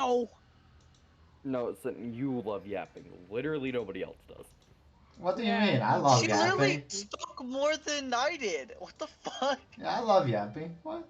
No. No, you love yapping. Literally nobody else does. What do you Yeah. mean? I love She literally yapping. spoke more than I did. What the fuck? Yeah, I love yapping. What?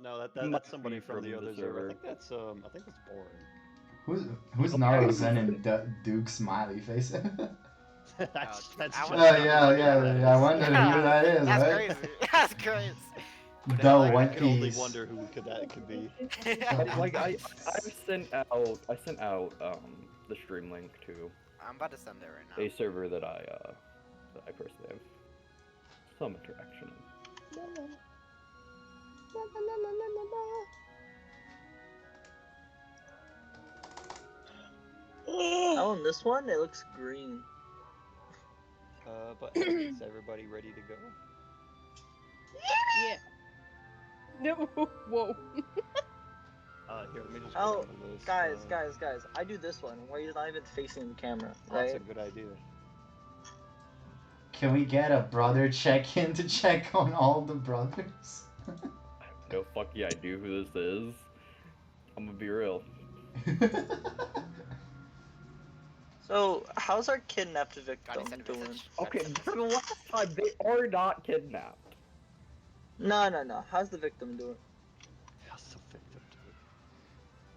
No, Might that's somebody be from the from other the server. server. I think that's boring. Who's Naruto and Duke's smiley face? That's I just wonder- yeah. I wonder who that is, That's right? crazy. That's crazy. But The like, One I can only Piece. wonder who that could be. Like I sent out the stream link to I'm about to send it right now. a server that I personally have some interaction in. Oh, and this one, it looks green. But is everybody ready to go? Yeah. No. Whoa. Here, let me just Oh, go down the list. guys, I do this one where you're not even facing the camera, That's right? a good idea. Can we get a brother check-in to check on all the brothers? No, fuck yeah, I do who this is. I'm gonna be real. So, how's our kidnapped God, victim he sent a doing? message. Okay, for the last time, they are not kidnapped. No. How's the victim doing? How's the victim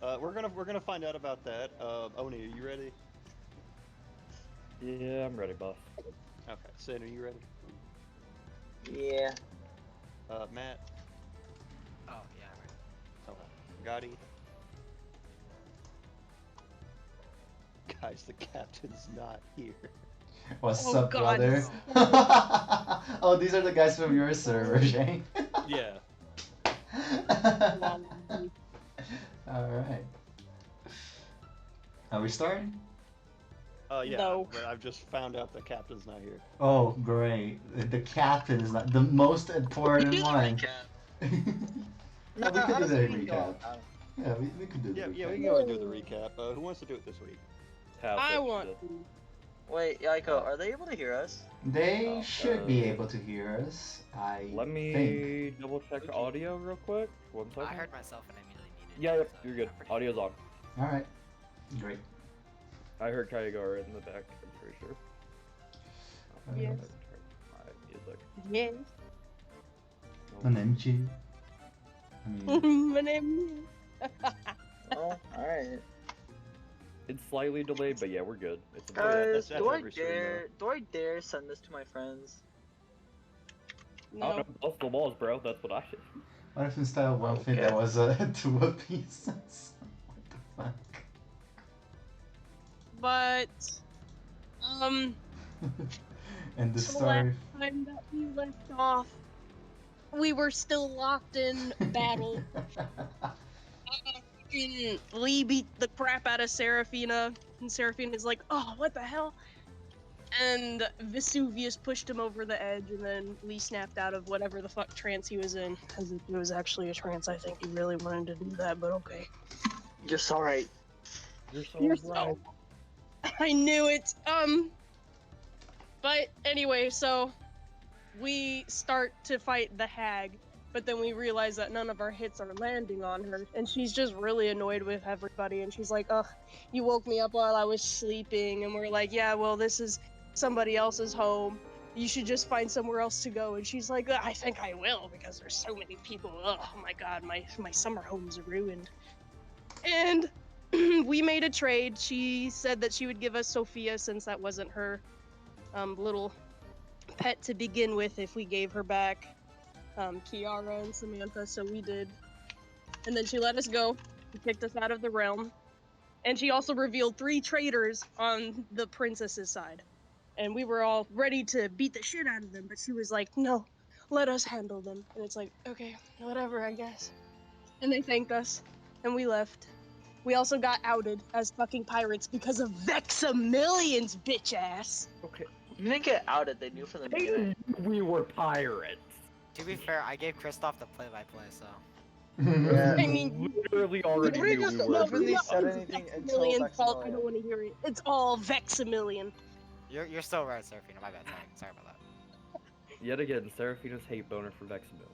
doing? We're gonna find out about that. Oni, are you ready? Yeah, I'm ready, boss. Okay, Sin, are you ready? Yeah. Matt. Oh yeah. Okay. Gotti. Guys, the captain's not here. What's Oh, up, God. brother? Oh, these are the guys from your server, Shane. Yeah. Alright. Are we starting? Yeah. No. But I've just found out the captain's not here. Oh, great. The captain is not the most important one. No, we could do the honestly, we can go recap. on. Yeah, we could do the recap. Yeah, we can go and do the recap. Who wants to do it this week? I want. Wait, Yaiko, are they able to hear us? They should be able to hear us. Let me think. double check audio real quick. 1 second. I heard myself and I immediately muted. Yeah, yep, so you're good. I'm pretty Audio's on. Alright. Great. I heard Kayagara in the back, I'm pretty sure. Yes. My music. Yes. My name G. I mean, My name. Oh, alright. It's slightly delayed, but yeah, we're good. It's a Guys, that's do I every stream, dare send this to my friends? I don't No. know, bust the walls, bro. That's what I did. what if instead of one thing Okay. there was two pieces? What the fuck? But And the so story. last time that we left off, we were still locked in battle. Lee beat the crap out of Seraphina, and Seraphina's like, "Oh, what the hell?" And Vesuvius pushed him over the edge, and then Lee snapped out of whatever the fuck trance he was in, because it was actually a trance. I think he really wanted to do that, but okay. You're so right. You're so You're right. I knew it. But anyway, so we start to fight the hag, but then we realize that none of our hits are landing on her, and she's just really annoyed with everybody, and she's like, "Ugh, you woke me up while I was sleeping," and we're like, "Yeah, well, this is somebody else's home. You should just find somewhere else to go." And she's like, "I think I will, because there's so many people. Oh my god, my summer home's ruined." And we made a trade. She said that she would give us Sophia, since that wasn't her little pet to begin with, if we gave her back Kiara and Samantha, so we did. And then she let us go. She kicked us out of the realm. And she also revealed 3 traitors on the princess's side. And we were all ready to beat the shit out of them, but she was like, "No, let us handle them." And it's like, okay, whatever, I guess. And they thanked us, and we left. We also got outed as fucking pirates because of Vexamillions, bitch ass. Okay. You didn't get outed, they knew from the beginning. We were pirates. To be fair, I gave Kristoff the play-by-play, so. Yeah. I mean, Literally already Nobody knew just we were. openly British. said anything until Vexamillion's fault. I Vexamillion. don't want to hear it. It's all Vexamillion. You're still right, Seraphina. My bad. Sorry about that. Yet again, Seraphina's hate boner for Vexamillion.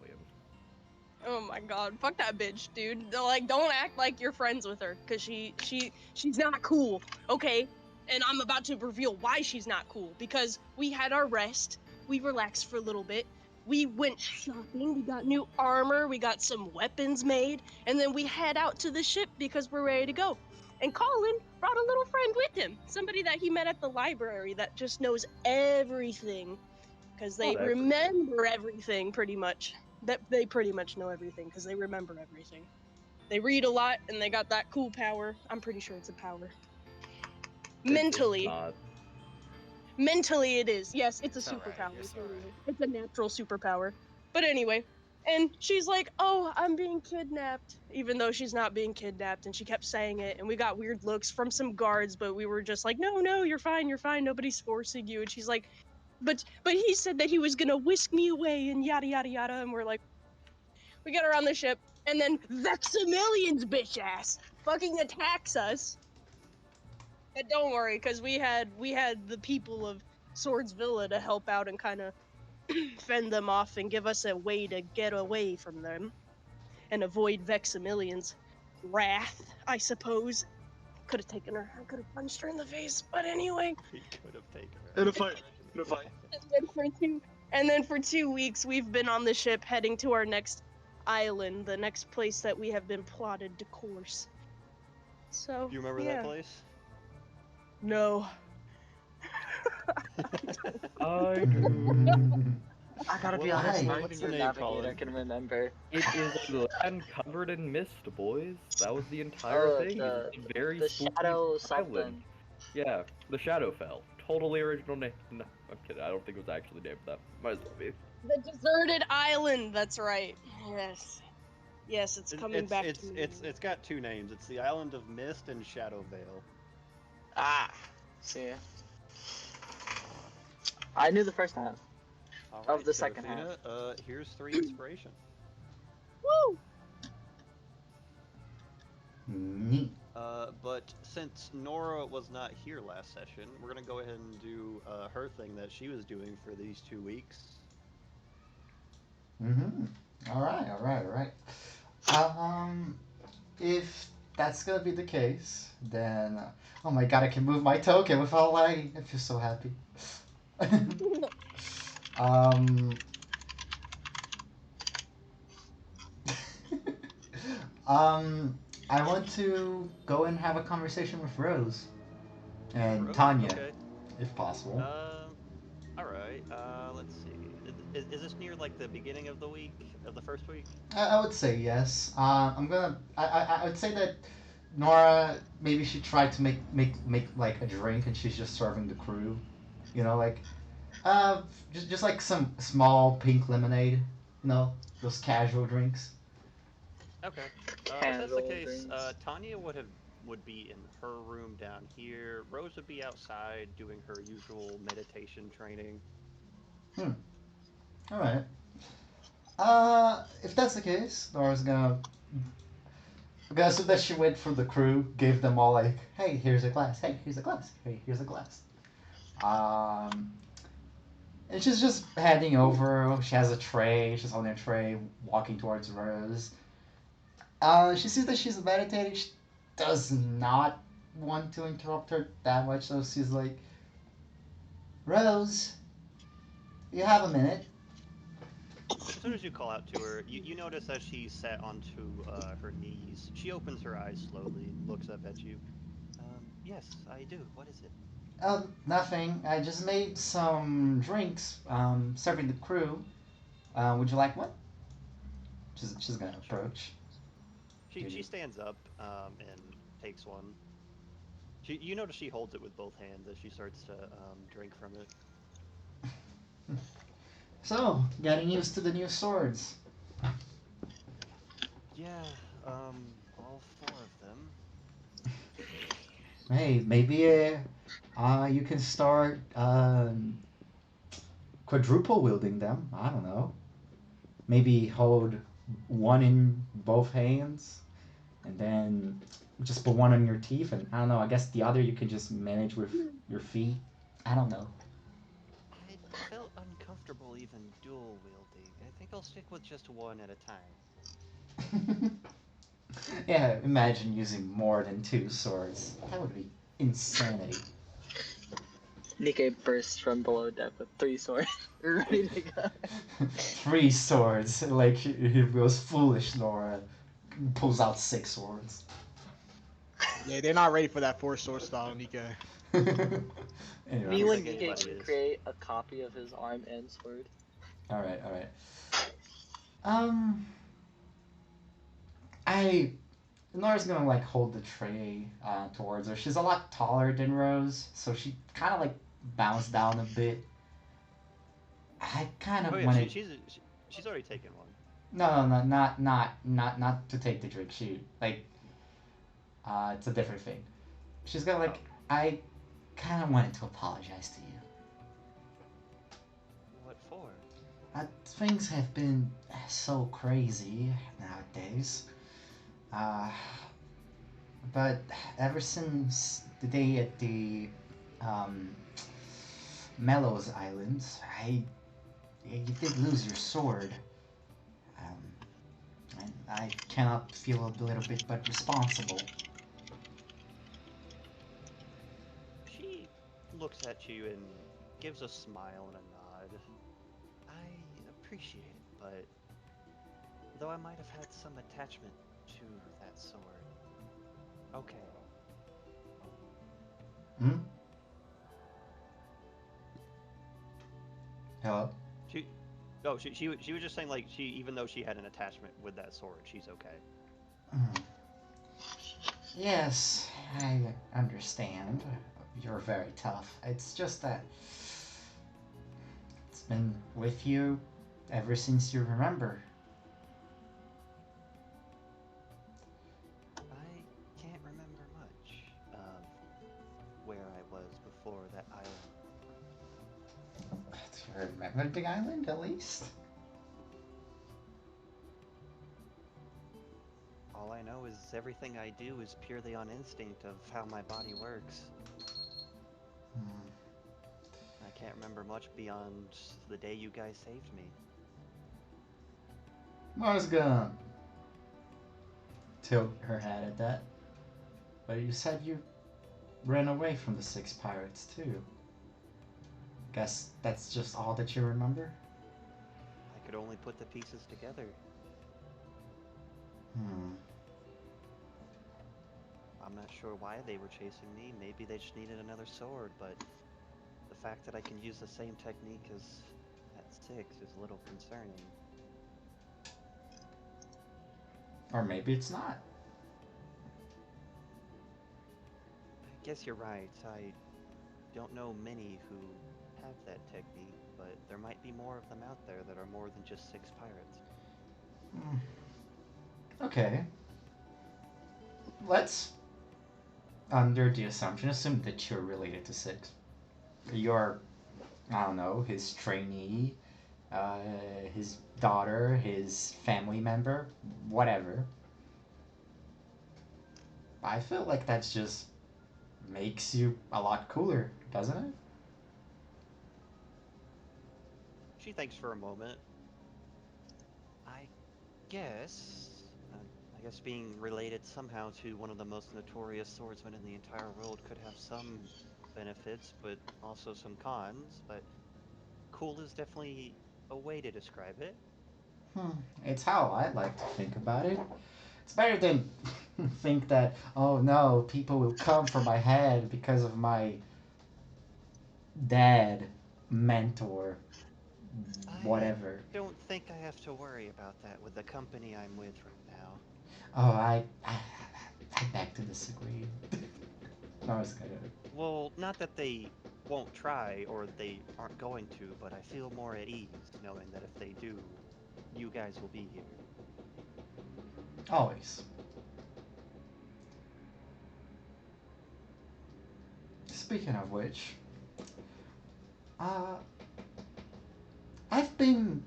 Oh my god, fuck that bitch, dude. Like, don't act like you're friends with her, cause she's not cool, okay? And I'm about to reveal why she's not cool. Because we had our rest, we relaxed for a little bit, we went shopping, we got new armor, we got some weapons made, and then we head out to the ship because we're ready to go. And Colin brought a little friend with him, somebody that he met at the library that just knows everything. Because they Not remember everything pretty much. That they pretty much know everything because they remember everything. They read a lot and they got that cool power. I'm pretty sure it's a power. Mentally. Not. Mentally it is. Yes, it's a So right, superpower. you're so totally. right. It's a natural superpower. But anyway, and she's like, "Oh, I'm being kidnapped," even though she's not being kidnapped, and she kept saying it, and we got weird looks from some guards, but we were just like, "No, you're fine, nobody's forcing you." And she's like, "But he said that he was gonna whisk me away and yada yada yada," and we're like, we get her on the ship, and then Vexamillions bitch ass fucking attacks us. And don't worry, because we had the people of Swords Villa to help out and kind of fend them off and give us a way to get away from them and avoid Vexamillions' wrath, I suppose. Could have taken her. I could have punched her in the face, but anyway. We could have taken her. In a fight. In a fight. And then for 2 weeks, we've been on the ship heading to our next island, the next place that we have been plotted to course. So. Do you remember yeah. that place? No. I do. I gotta be What- honest, why? I'm What's the the name, navigator, Colin? I can remember. It is a land covered in mist, boys. That was the entire Oh, thing. the- It's a very The spooky shadow island. something. Yeah, the Shadowfell. Totally original name. No, I'm kidding. I don't think it was actually named that. Might as well be. The deserted island. That's right. Yes. Yes, it's coming back it's, to me. It's got two names. It's the Island of Mist and Shadow Vale. Ah. See. I knew the first half. Of the second half. Here's 3 inspiration. Woo! Neat. But since Nora was not here last session, we're gonna go ahead and do her thing that she was doing for these 2 weeks. Mm-hmm. All right. If that's gonna be the case, then oh my god, I can move my token without lagging. I feel so happy. um. I want to go and have a conversation with Rose and Rose? Tanya, Okay. if possible. All right. Let's see. Is this near like the beginning of the week, of the first week? I would say yes. I would say that Nora maybe she tried to make like a drink and she's just serving the crew, you know, like just like some small pink lemonade, you know, those casual drinks. Okay. If that's the Candle case, drinks. Tanya would be in her room down here. Rose would be outside doing her usual meditation training. All right. If that's the case, Nora's gonna assume that she went for the crew, gave them all like, hey, here's a glass. Hey, here's a glass. Hey, here's a glass. And she's just heading over. She has a tray. She's holding a tray, walking towards Rose. She sees that she's meditating. She does not want to interrupt her that much, so she's like, Rose, you have a minute. As soon as you call out to her, you notice as she sat onto her knees, she opens her eyes slowly and looks up at you. Yes, I do. What is it? Nothing. I just made some drinks, serving the crew. Would you like one? She's gonna approach. She stands up and takes one. You notice she holds it with both hands as she starts to drink from it. So, getting used to the new swords. Yeah, all 4 of them. Hey, maybe you can start quadruple wielding them. I don't know. Maybe hold one in both hands, and then just put one on your teeth, and I don't know. I guess the other you could just manage with your feet. I don't know. I felt uncomfortable even dual wielding. I think I'll stick with just one at a time. Yeah, imagine using more than 2 swords. That would be insanity. Nikkei bursts from below deck with 3 swords, ready to go. 3 swords, like he goes foolish. Nora pulls out 6 swords. Yeah, they're not ready for that 4-sword style, Nikkei. Anyway, Me when think Nikkei anybody should is. create a copy of his arm and sword. all right, all right. Um, Nora's gonna like hold the tray towards her. She's a lot taller than Rose, so she kind of like bounced down a bit. I kind of Oh yeah, wanted. she's already taken one. No, no, no, not to take the drink. She like, it's a different thing. She's gonna like. I kind of wanted to apologize to you. What for? Things have been so crazy nowadays. But ever since the day at the Mellows Islands, you did lose your sword. And I cannot feel a little bit but responsible. She looks at you and gives a smile and a nod. I appreciate it, but though I might have had some attachment to that sword. Okay. Hmm? Hello? She was just saying, like, even though she had an attachment with that sword, she's okay. Mm. Yes, I understand. You're very tough. It's just that it's been with you ever since you remember. I can't remember much of where I was before that island. Do you remember the island, at least? All I know is everything I do is purely on instinct of how my body works. Hmm. I can't remember much beyond the day you guys saved me. Mara's gonna tilt her head at that. But you said you ran away from the 6 pirates, too. Guess that's just all that you remember? I could only put the pieces together. Hmm. I'm not sure why they were chasing me. Maybe they just needed another sword, but the fact that I can use the same technique as at 6 is a little concerning. Or maybe it's not. I guess you're right. I don't know many who have that technique, but there might be more of them out there that are more than just 6 pirates. Hmm. Okay. Let's, under the assumption, assume that you're related to 6. You're, I don't know, his trainee, his daughter, his family member, whatever. I feel like that's just makes you a lot cooler, doesn't it? She thinks for a moment. I guess. I guess being related somehow to one of the most notorious swordsmen in the entire world could have some benefits, but also some cons. But cool is definitely a way to describe it. It's how I like to think about it. It's better than think that, oh no, people will come for my head because of my dad, mentor, whatever. I don't think I have to worry about that with the company I'm with right now. Oh, I beg to disagree. No, I was gonna. Well, not that they won't try or they aren't going to, but I feel more at ease knowing that if they do, you guys will be here. Always. Speaking of which, uh, I've been,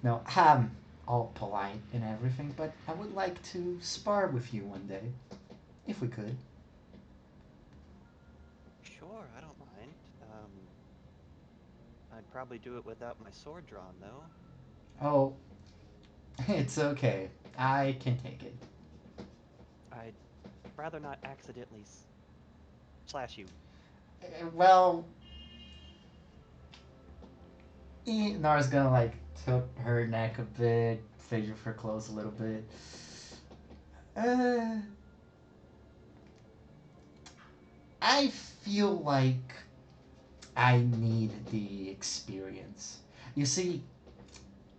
no, I'm all polite and everything, but I would like to spar with you one day, if we could. Sure, I don't mind. I'd probably do it without my sword drawn, though. Oh, it's okay. I can take it. I'd rather not accidentally slash you. Well, Nara's gonna like tilt her neck a bit, fidget her clothes a little bit. Uh, I feel like I need the experience. You see,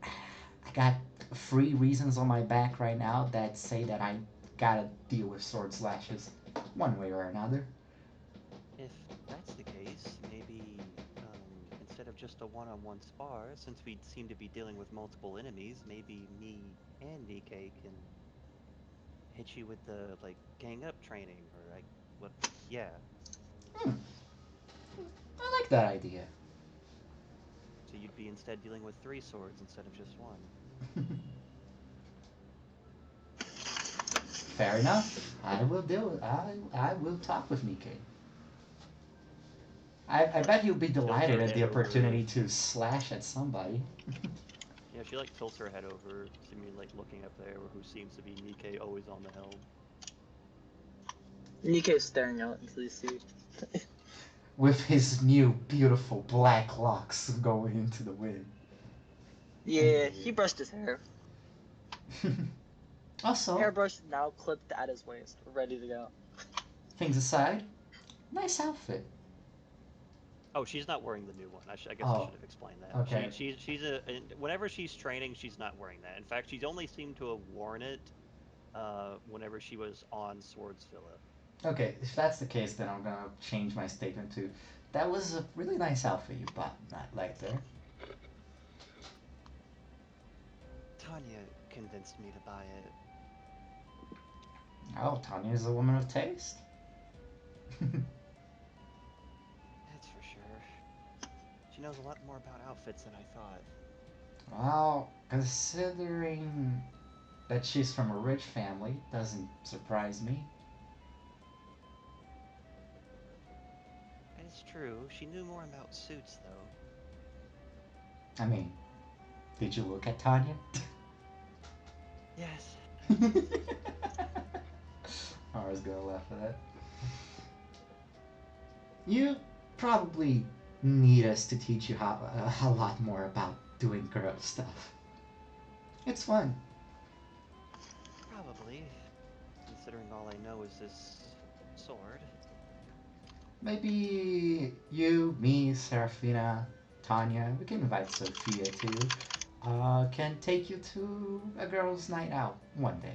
I got 3 reasons on my back right now that say that I gotta deal with sword slashes one way or another. If that's the case, maybe instead of just a one-on-one spar, since we seem to be dealing with multiple enemies, maybe me and DK can hit you with the like gang up training or like what? Yeah. Hmm, I like that idea. So you'd be instead dealing with 3 swords instead of just one. Fair enough. I will deal. I will talk with Nikkei. I bet he'll be She'll delighted get at the head over. opportunity to slash at somebody. Yeah, she like tilts her head over, seemingly like looking up there, who seems to be Nikkei, always on the helm. Nikkei's staring out into the sea. With his new beautiful black locks going into the wind. Yeah, he brushed his hair. Also, Hairbrush now clipped at his waist, ready to go. things aside, nice outfit. Oh, she's not wearing the new one. I guess I Oh, should have explained that. okay. Whenever she's training, she's not wearing that. In fact, she's only seemed to have worn it whenever she was on Swordsvilla. Okay, if that's the case, then I'm gonna change my statement to, that was a really nice outfit you bought that like there. Tanya convinced me to buy it. Oh, Tanya's a woman of taste. That's for sure. She knows a lot more about outfits than I thought. Well, considering that she's from a rich family, doesn't surprise me. It's true. She knew more about suits, though. I mean, did you look at Tanya? Yes. I was gonna laugh at that. You probably need us to teach you how a lot more about doing girl stuff. It's fun. Probably. Considering all I know is this sword. Maybe you, me, Serafina, Tanya, we can invite Sophia too, can take you to a girls' night out one day.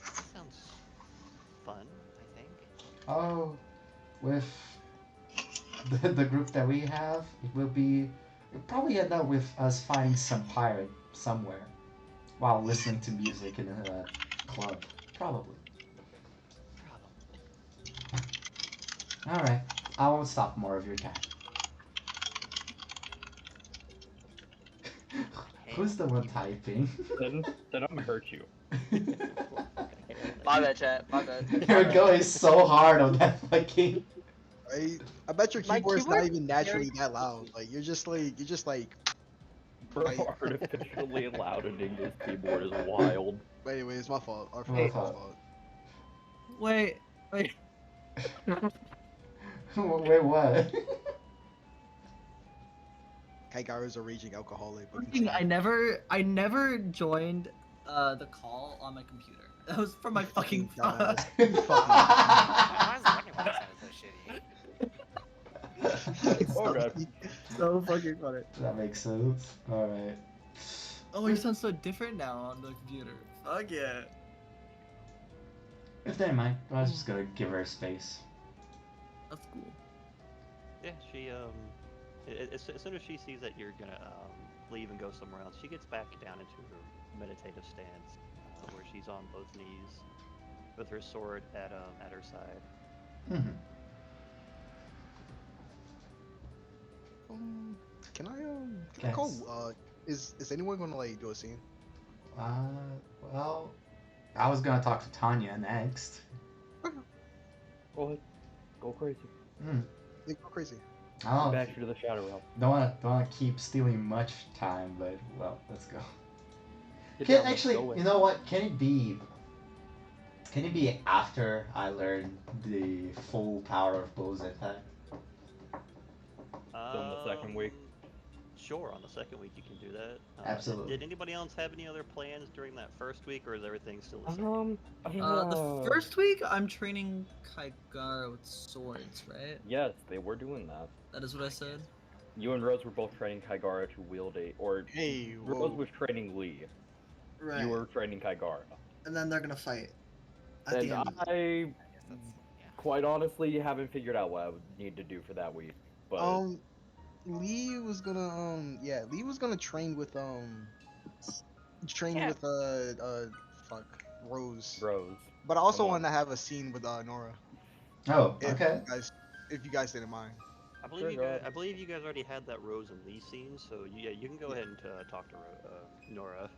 That sounds fun, I think. Oh, with the group that we have, it'll probably end up with us finding some pirate somewhere while listening to music in a club. Probably. Probably. Alright, I won't stop more of your time. Who's the one typing? Then I'm gonna hurt you. My bad, chat. My bad. You're going so hard on that fucking. I bet your My keyboard's not keyboard? even naturally that loud. Like you're just like Bro, Right. artificially loudening this keyboard is wild. But anyway, it's my fault. Our My fault. fault. Wait. Wait, what? Kaigaru's a raging alcoholic. But I never joined the call on my computer. That was from my fucking phone. I was wondering why that sounded so shitty. Okay. So fucking funny. That makes sense. Alright. Oh, you sound so different now on the computer. Fuck yeah. If they don't mind, I was just gonna give her space. That's cool. Yeah, she as soon as she sees that you're gonna leave and go somewhere else, she gets back down into her meditative stance, where she's on both knees, with her sword at her side. Mm-hmm. Can I call? Yes. Is anyone gonna like do a scene? Well, I was gonna talk to Tanya next. Go ahead. Go crazy. They go crazy. I don't know. Back to the Shadow Realm. Don't wanna keep stealing much time, but well, let's go. Get Can down, let's actually, go in. you know what? Can it be Can it be after I learn the full power of Bull's attack? So in the second week? Sure, on the second week you can do that. Absolutely. Did anybody else have any other plans during that first week, or is everything still the same? The first week I'm training Kaigara with swords, right? Yes, they were doing that. That is what I said. You and Rose were both training Kaigara to wield or Hey, Rose whoa. was training Lee. Right. You were training Kaigara. And then they're gonna fight. At And the end of it. I, quite honestly, haven't figured out what I would need to do for that week. But Lee was gonna Lee was gonna train with Yeah. fuck, Rose. Rose. But I also Come on. wanted to have a scene with Nora. Oh, If okay. if you guys didn't mind. I believe I believe you guys already had that Rose and Lee scene, so yeah, you can go ahead and talk to Nora,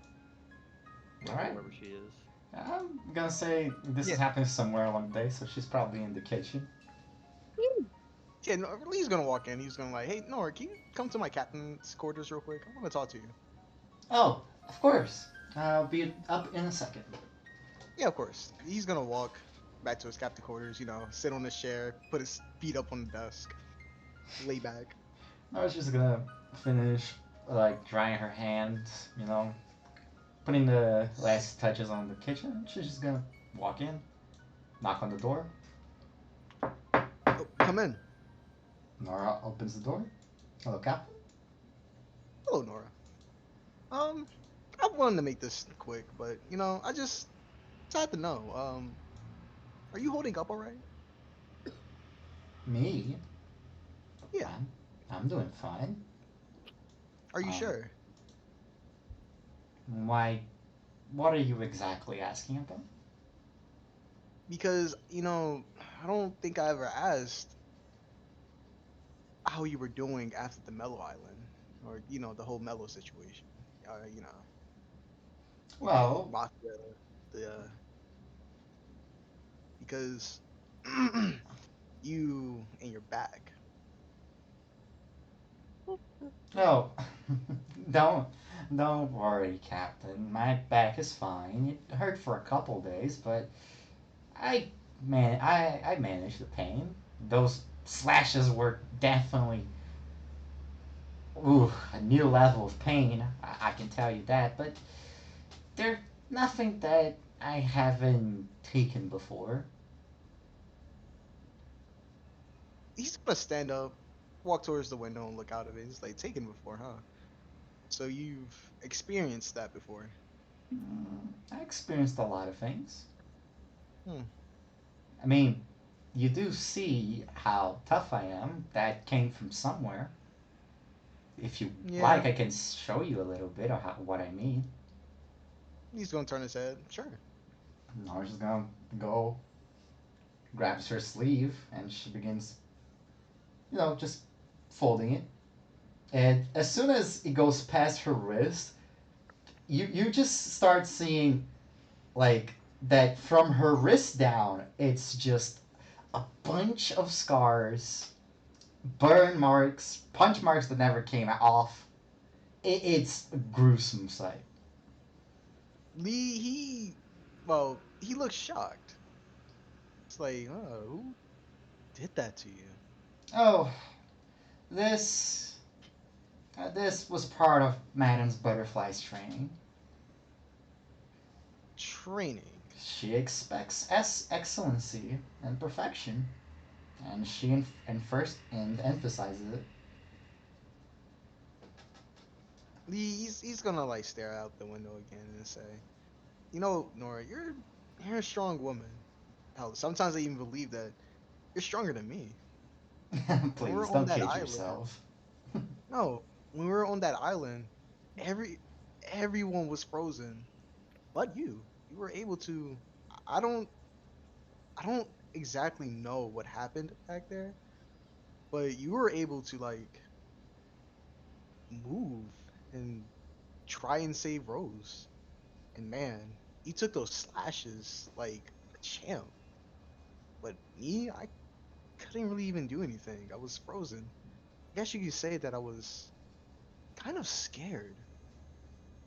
All right. wherever she is. I'm gonna say this Yeah. is happening somewhere along the day, so she's probably in the kitchen. Yeah, Lee's gonna walk in. He's gonna like, hey, Nora, can you come to my captain's quarters real quick? I want to talk to you. Oh, of course. I'll be up in a second. Yeah, of course. He's gonna walk back to his captain quarters. You know, sit on his chair, put his feet up on the desk, lay back. I was just gonna finish like drying her hands, putting the last touches on the kitchen. She's just gonna walk in, knock on the door. Oh, come in. Nora opens the door. Hello, Captain. Hello, Nora. I wanted to make this quick, but I just had to know. Are you holding up all right? Me? Yeah. I'm doing fine. Are you Um, sure? Why? What are you exactly asking about? Because I don't think I ever asked how you were doing after the Mellow Island, or the whole Mellow situation. Well, Mafia, the because you and your back. no, don't don't worry, Captain. My back is fine. It hurt for a couple days, but I managed the pain. Those slashes were definitely a new level of pain. I can tell you that, but they're nothing that I haven't taken before. He's gonna stand up, walk towards the window, and look out of it. He's like, taken before, huh? So you've experienced that before. I experienced a lot of things. Hmm. I mean, you do see how tough I am. That came from somewhere. If you Yeah. like, I can show you a little bit of what I mean. He's gonna turn his head. Sure. Nora's just gonna go, grabs her sleeve, and she begins, just folding it. And as soon as it goes past her wrist, you just start seeing, like, that from her wrist down, it's just a bunch of scars, burn marks, punch marks that never came off. It's a gruesome sight. Lee, he looks shocked. It's like, oh, who did that to you? Oh, this this was part of Madam's Butterfly's training. Training. She expects excellency and perfection, and she first emphasizes it. Lee, he's gonna like stare out the window again and say, Nora, you're a strong woman. Hell, sometimes I even believe that you're stronger than me. When we Please were on don't that kid island, yourself. no, when we were on that island, everyone was frozen, but you. You were able to. I don't. I don't exactly know what happened back there, but you were able to like move and try and save Rose. And man, you took those slashes like a champ. But me, I couldn't really even do anything. I was frozen. I guess you could say that I was kind of scared.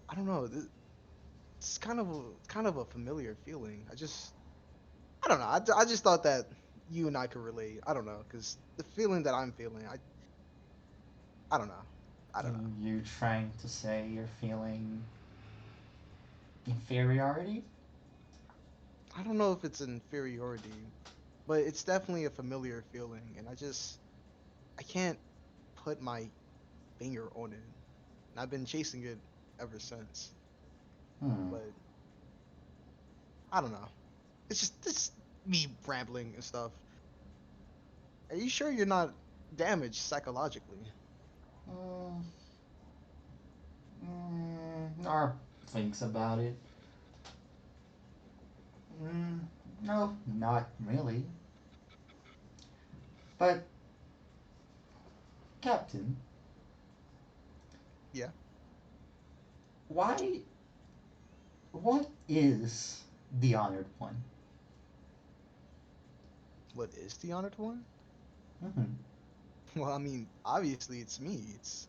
I don't know. It's kind of a familiar feeling. I just I don't know. I just thought that you and I could relate. I don't know, cause the feeling that I'm feeling, I don't know. I don't know. And you trying to say you're feeling inferiority? I don't know if it's inferiority, but it's definitely a familiar feeling, and I can't put my finger on it. And I've been chasing it ever since. Hmm. But I don't know. It's just this me rambling and stuff. Are you sure you're not damaged psychologically? Mm, Nora thinks about it. Mm, no, not really. But, Captain, Yeah. why. What is the Honored One? What is the honored one? Hmm. Well, I mean, obviously it's me. It's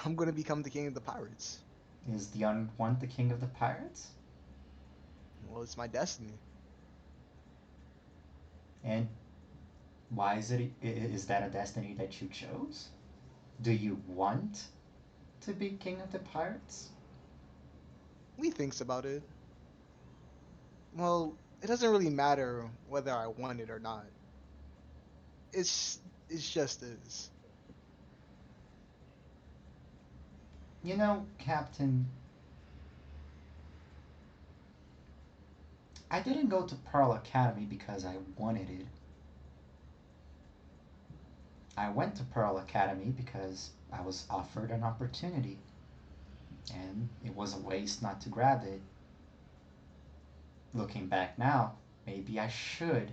I'm gonna become the king of the pirates. Is the Honored One the king of the pirates? Well, it's my destiny. And why is it? Is that a destiny that you chose? Do you want to be king of the pirates? He thinks about it. Well, it doesn't really matter whether I want it or not. It's just is. You know, Captain, I didn't go to Pearl Academy because I wanted it. I went to Pearl Academy because I was offered an opportunity, and it was a waste not to grab it. Looking back now, maybe I should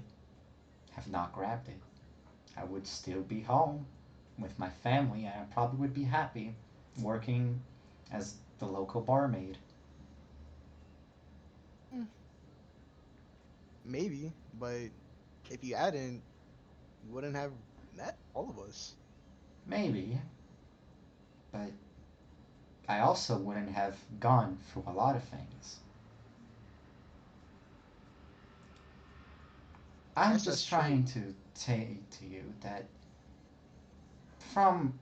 have not grabbed it. I would still be home with my family, and I probably would be happy working as the local barmaid. Hmm, maybe, but if you hadn't, you wouldn't have met all of us. Maybe, but I also wouldn't have gone through a lot of things. I I'm guess that's just true. trying to say to you that from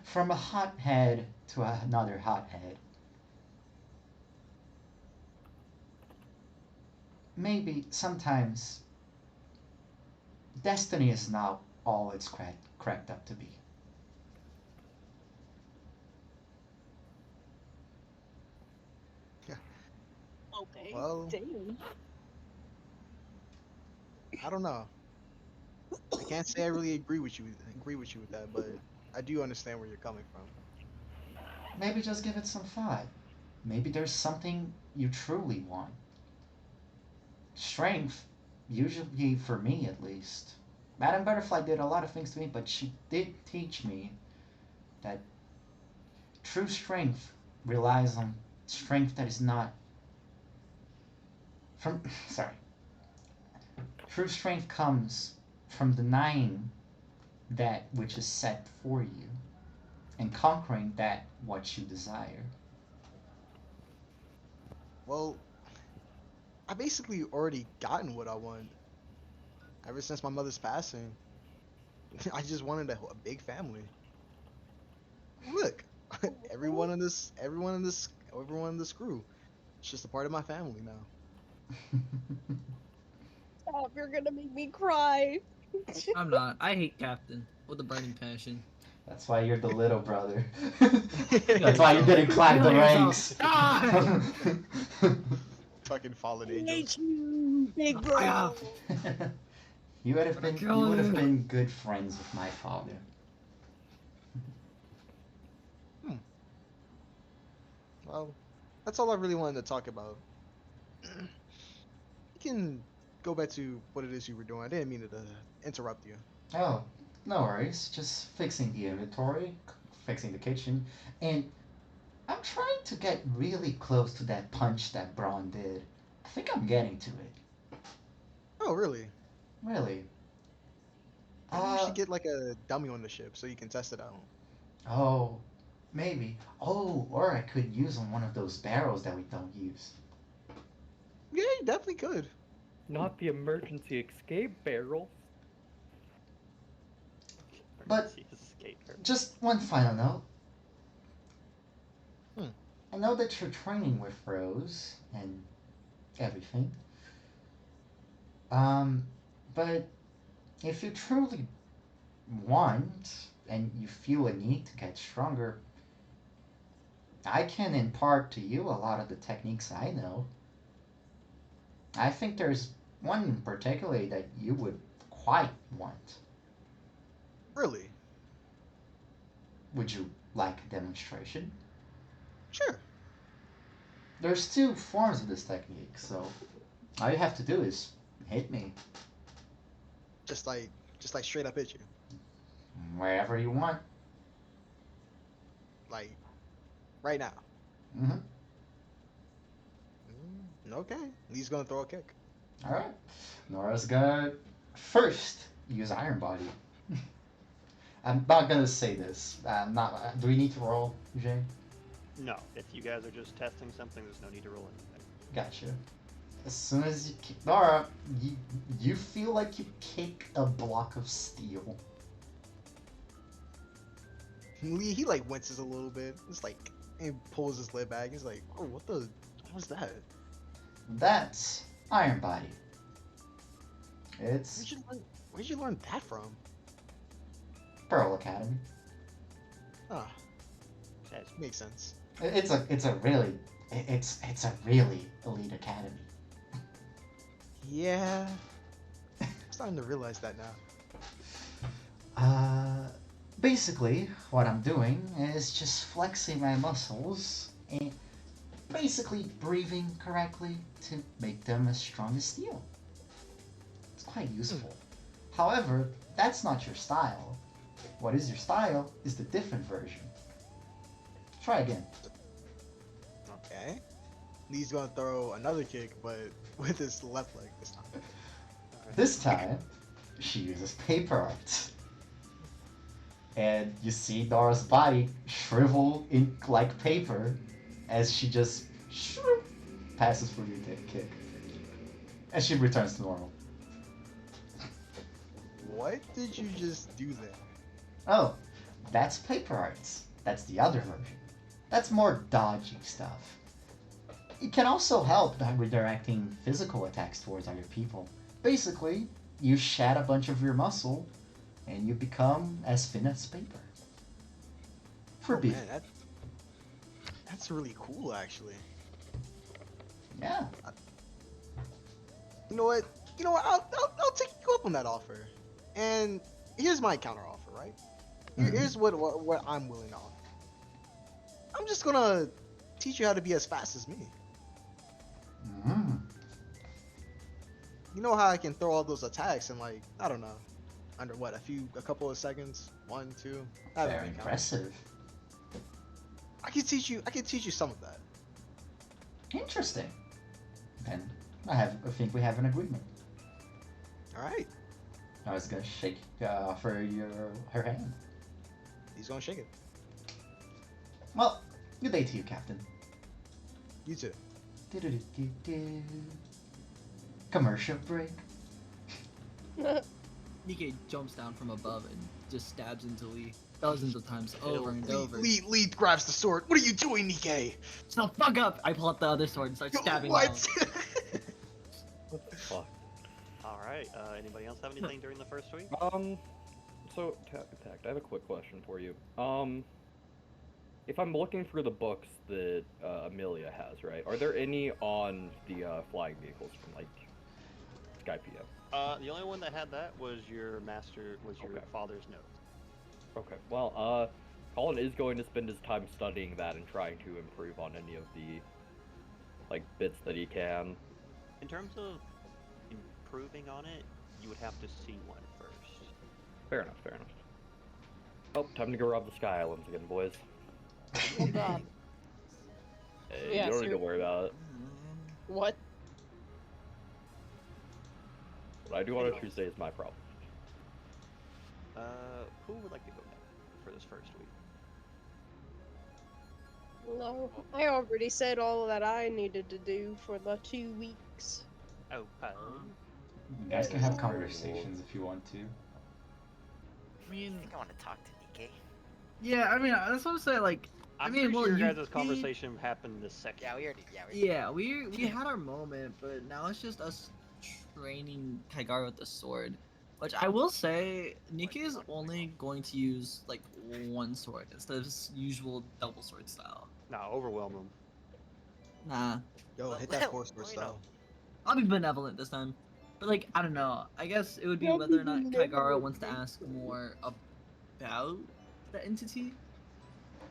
from a hothead to another hothead, maybe sometimes destiny is not all it's cracked up to be. Yeah. Okay, Well, damn. I don't know. I can't say I really agree with you with that, but I do understand where you're coming from. Maybe just give it some thought. Maybe there's something you truly want. Strength, usually for me at least. Madame Butterfly did a lot of things to me, but she did teach me that true strength relies on strength that is not from sorry. True strength comes from denying that which is set for you and conquering that what you desire. Well, I basically already gotten what I want ever since my mother's passing. I just wanted a big family. Look, everyone in this crew. It's just a part of my family now. Stop, you're gonna make me cry. I'm not. I hate Captain with a burning passion. That's why you're the little brother. Kill That's why you yourself. didn't climb the Kill yourself. ranks. Die! Fucking fallen I angels. hate you, big bro. Fire! You would have Gonna been kill you would have you. been good friends with my father. Hmm. Well, that's all I really wanted to talk about. You can go back to what it is you were doing. I didn't mean to interrupt you. Oh, no worries. Just fixing the inventory, fixing the kitchen, and I'm trying to get really close to that punch that Braun did. I think I'm getting to it. Oh, really? Really. Maybe we Uh should get like a dummy on the ship so you can test it out. oh, maybe. Oh, or I could use on one of those barrels that we don't use. Yeah, you definitely could. Not the emergency escape barrel. But Emergency escape her. just one final note. Hmm. I know that you're training with Rose and everything. Um, but if you truly want and you feel a need to get stronger, I can impart to you a lot of the techniques I know. I think there's one in particular that you would quite want. Really? Would you like a demonstration? Sure. There's two forms of this technique, so all you have to do is hit me Just like straight up hit you. wherever you want. Like right now. Mm-hmm. Okay. Lee's gonna throw a kick. All right. Nora's gonna first use Iron Body. I'm not gonna say this. I'm not. Do we need to roll, Jay? No, if you guys are just testing something, there's no need to roll anything. Gotcha. As soon as you kick Nora, you feel like you kick a block of steel. Lee, he like winces a little bit. It's like he pulls his lid back. He's like, "Oh, what was that? That's Iron Body. It's Where'd you learn that from?" Pearl Academy. Ah, Guys, makes sense. It's a really elite academy. Yeah, I'm starting to realize that now. Basically, what I'm doing is just flexing my muscles and basically breathing correctly to make them as strong as steel. It's quite useful. However, that's not your style. What is your style is the different version. Try again. Okay. Lee's gonna throw another kick, but with his left leg this time. This time, she uses paper art. And you see Nora's body shrivel in like paper as she just passes through your kick. And she returns to normal. What did you just do there? Oh, that's paper arts. That's the other version. That's more dodgy stuff. It can also help by redirecting physical attacks towards other people. Basically, you shed a bunch of your muscle and you become as thin as paper. For beef. Man, that's really cool, actually. Yeah. You know what? I'll take you up on that offer. And here's my counter offer, right? Here's what I'm willing to offer. I'm just gonna teach you how to be as fast as me. Mm. You know how I can throw all those attacks in like, I don't know, under what, a couple of seconds? 1, 2. I haven't Very been counting. impressive. I can teach you some of that. Interesting. Then I think we have an agreement. All right. I was gonna offer her hand. He's gonna shake it. Well, good day to you, Captain. You too. Do-do-do-do-do. Commercial break. Nikkei jumps down from above and just stabs into Lee dozens of times over and over. Lee grabs the sword. What are you doing, Nikkei? So fuck up! I pull out the other sword and start stabbing What? down. What the fuck? Alright, anybody else have anything during the first week? So, Tact, I have a quick question for you. If I'm looking through the books that Amelia has, right, are there any on the flying vehicles from, like, Skypea? The only one that had that was your father's note. Okay, well, Colin is going to spend his time studying that and trying to improve on any of the, like, bits that he can. In terms of improving on it, you would have to see one first. Fair enough, fair enough. Oh, time to go rob the Sky Islands again, boys. Hey, Yeah, you don't need to sir. worry about it. What? What I do on a Tuesday is my problem. Who would like to go next for this first week? No, I already said all that I needed to do for the 2 weeks. Oh, You guys can have conversations if you want to. I mean, I think I want to talk to Nikkei. yeah, I mean, that's what I'm saying. Like, I'm mean, pretty well, sure your you- guys' we- conversation happened this second. Yeah, we already. yeah, we had our moment, but now it's just us training Kaigar with the sword. Which I will say, Nikkei is only going to use like one sword instead of his usual double sword style. Nah, overwhelm him. Nah, Yo, hit that four sword style. I'll be benevolent this time. But like, I don't know. I guess it would be I'll whether be or not Kaigara benevolent. wants to ask more about the entity.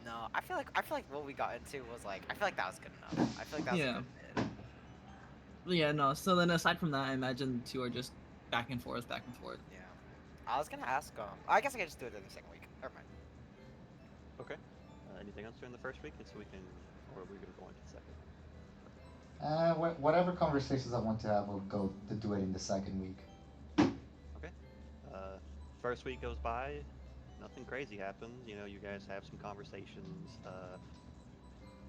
No, I feel like what we got into was like I feel like that was good enough. I feel like that was Yeah. a good mid. But yeah, no. So then, aside from that, I imagine the two are just back and forth, back and forth. Yeah. I was gonna ask. I guess I could just do it in the second week. Never mind. Okay. Anything else during the first week? So we can, or are we gonna go into the second? Whatever conversations I want to have, we'll go to do it in the second week. Okay. First week goes by, nothing crazy happens. You know, you guys have some conversations.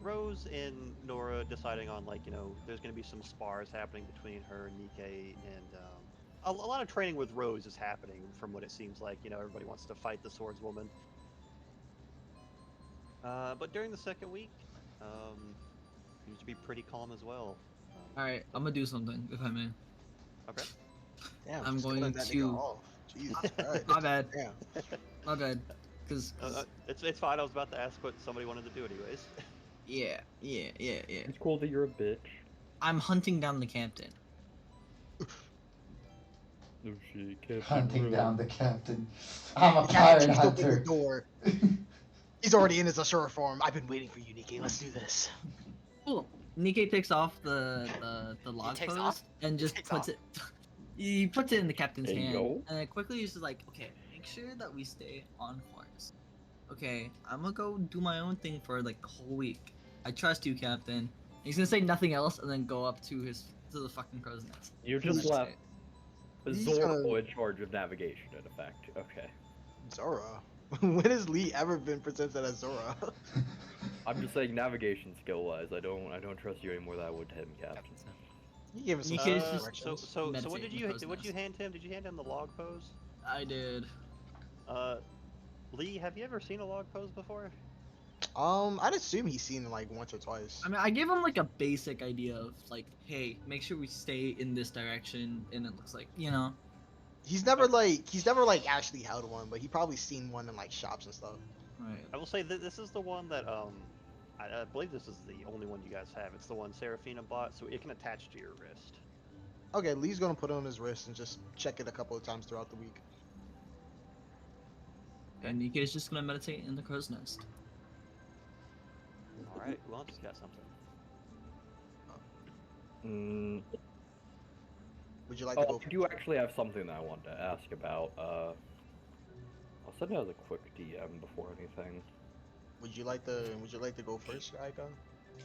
Rose and Nora deciding on like, you know, there's gonna be some spars happening between her and Nikkei, and a lot of training with Rose is happening from what it seems like. You know, everybody wants to fight the swordswoman. But during the second week, seems to be pretty calm as well. All right, I'm gonna do something if I may. Okay. Damn, I'm just going cutting that to- nigga off. Jesus Christ. My bad. Damn. My bad. Cause It's fine. I was about to ask what somebody wanted to do anyways. yeah. It's cool that you're a bitch. I'm hunting down the captain. No shit, Captain Hunting Rose. down the captain. I'm a The pirate captain keeps opening the hunter. door. He's already in his Asura form. I've been waiting for you, Nikki. Let's do this. Cool. Nikkei takes off the log takes post off? and He just takes puts off. it. He puts it in the captain's Hey, hand, yo. and then quickly he's just like, "Okay, make sure that we stay on course. Okay, I'm gonna go do my own thing for like the whole week. I trust you, Captain." He's gonna say nothing else, and then go up to the fucking crow's nest. You He's just gonna left He's Zorro gonna- in charge of navigation, in effect. Okay. Zora. When has Lee ever been presented as Zora? I'm just saying navigation skill wise, I don't trust you any more than I would him, Captain. You gave him some Nikkei's good just- directions. So what meditate did in you the crow's what did you nest. hand him? Did you hand him the log pose? I did. Lee, have you ever seen a log pose before? I'd assume he's seen it like once or twice. I mean, I gave him like a basic idea of like, hey, make sure we stay in this direction, and it looks like, you know. He's never actually held one, but he probably seen one in like shops and stuff. Right. I will say that this is the one that I believe this is the only one you guys have. It's the one Seraphina bought, so it can attach to your wrist. Okay, Lee's gonna put it on his wrist and just check it a couple of times throughout the week. And Nikkei's just gonna meditate in the crow's nest. All right, who else has got something? Mm, Would you like to oh, go? I do actually have something that I wanted to ask about. I'll send it as a quick DM before anything. Would you like to go first, Aika?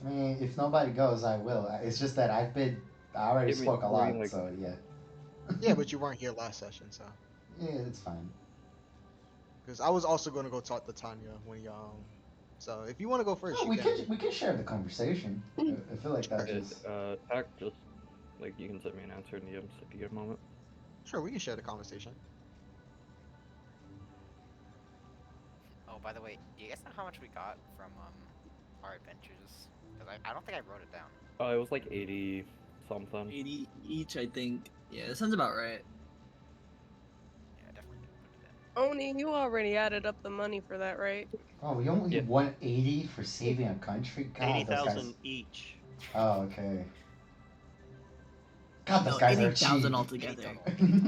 I mean, if nobody goes, I will. It's just that I already Give me spoke a lot, like- so yeah. Yeah, but you weren't here last session, so. Yeah, it's fine. Because I was also gonna go talk to Tanya when y'all. So if you want to go first, No, you we can. can share the conversation. I feel like that just. Tack, just like you can send me an answer in DMs if you get a moment. Sure, we can share the conversation. Oh, by the way, do you guys know how much we got from our adventures? Because I don't think I wrote it down. It was like 80 something. 80 each, I think. Yeah, that sounds about right. Yeah, I definitely didn't put it in. Oni, you already added up the money for that, right? Oh, we only Yeah. 180 for saving a country. God, 80,000 those guys. each. Oh, okay. God, those No, guys are 80,000 cheap. altogether.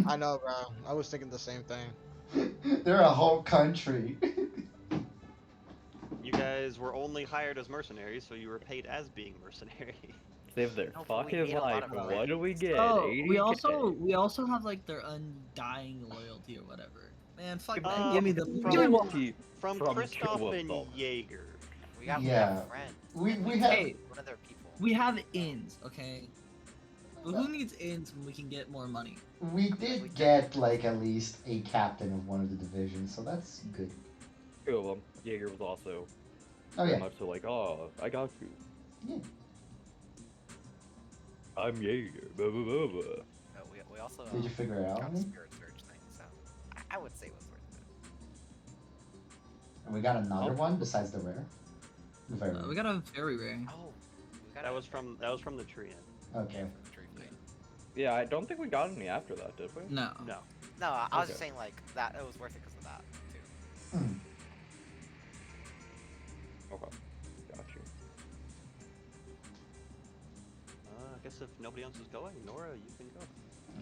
I know, bro. I was thinking the same thing. They're a whole country. You guys were only hired as mercenaries, so you were paid as being mercenary. Save their No, but we fucking made a lot life. of and money. What do we get? Oh, 80K. we also have like their undying loyalty or whatever. Man, fuck that. Um, Give me the from- give me more. From From Kristoff two of and them. Jaeger. We got Yeah. friends. We and have- Hey. one of their people. We have inns, okay? But who needs inns when we can get more money? We did get like at least a captain of one of the divisions, so that's good. Two of them. Jaeger was also Oh very yeah. much so like, oh, I got you. Yeah. I'm Jaeger. Blah, blah, blah, blah. We also Did you figure it out? got a Lee? spirit surge thing, so I would say it was worth it. And we got another Oh. one besides the rare. The very We got a very rare. Oh, we got That was from the tree inn. okay. from the tree fight. Yeah, I don't think we got any after that, did we? No. No. No, I was just Okay. saying like that it was worth it because of that too. Hmm. Okay. Got you. I guess if nobody else is going, Nora, you can go.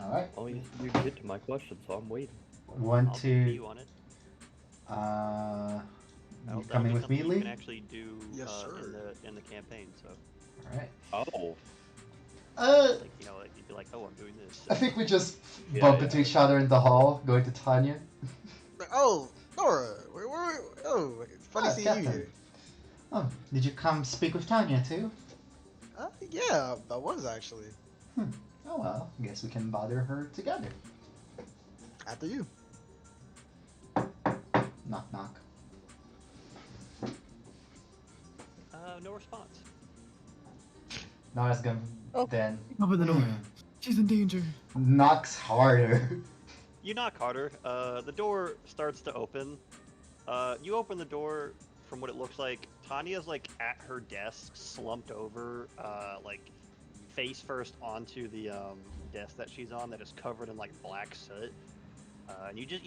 All right. Well, you get to my question, so I'm waiting. One, I'll two. TP you on it. You That'll coming be with me, something you Lee? can actually do Yes, sir. in the campaign. So All right. Oh. like like you'd be like, oh, I'm doing this. I think we just Yeah, bump yeah. into each other in the hall, going to Tanya. Oh, Nora, oh, it's funny Ah, seeing Captain. you here. Oh, did you come speak with Tanya too? Yeah, I was actually. Oh well, I guess we can bother her together. After you. Knock knock. No response. Nora's gonna Oh. then Open the door. She's in danger. knocks harder. You knock harder. The door starts to open. You open the door. From what it looks like, Tanya's like at her desk, slumped over, like face first onto the desk that she's on, that is covered in like black soot. And you just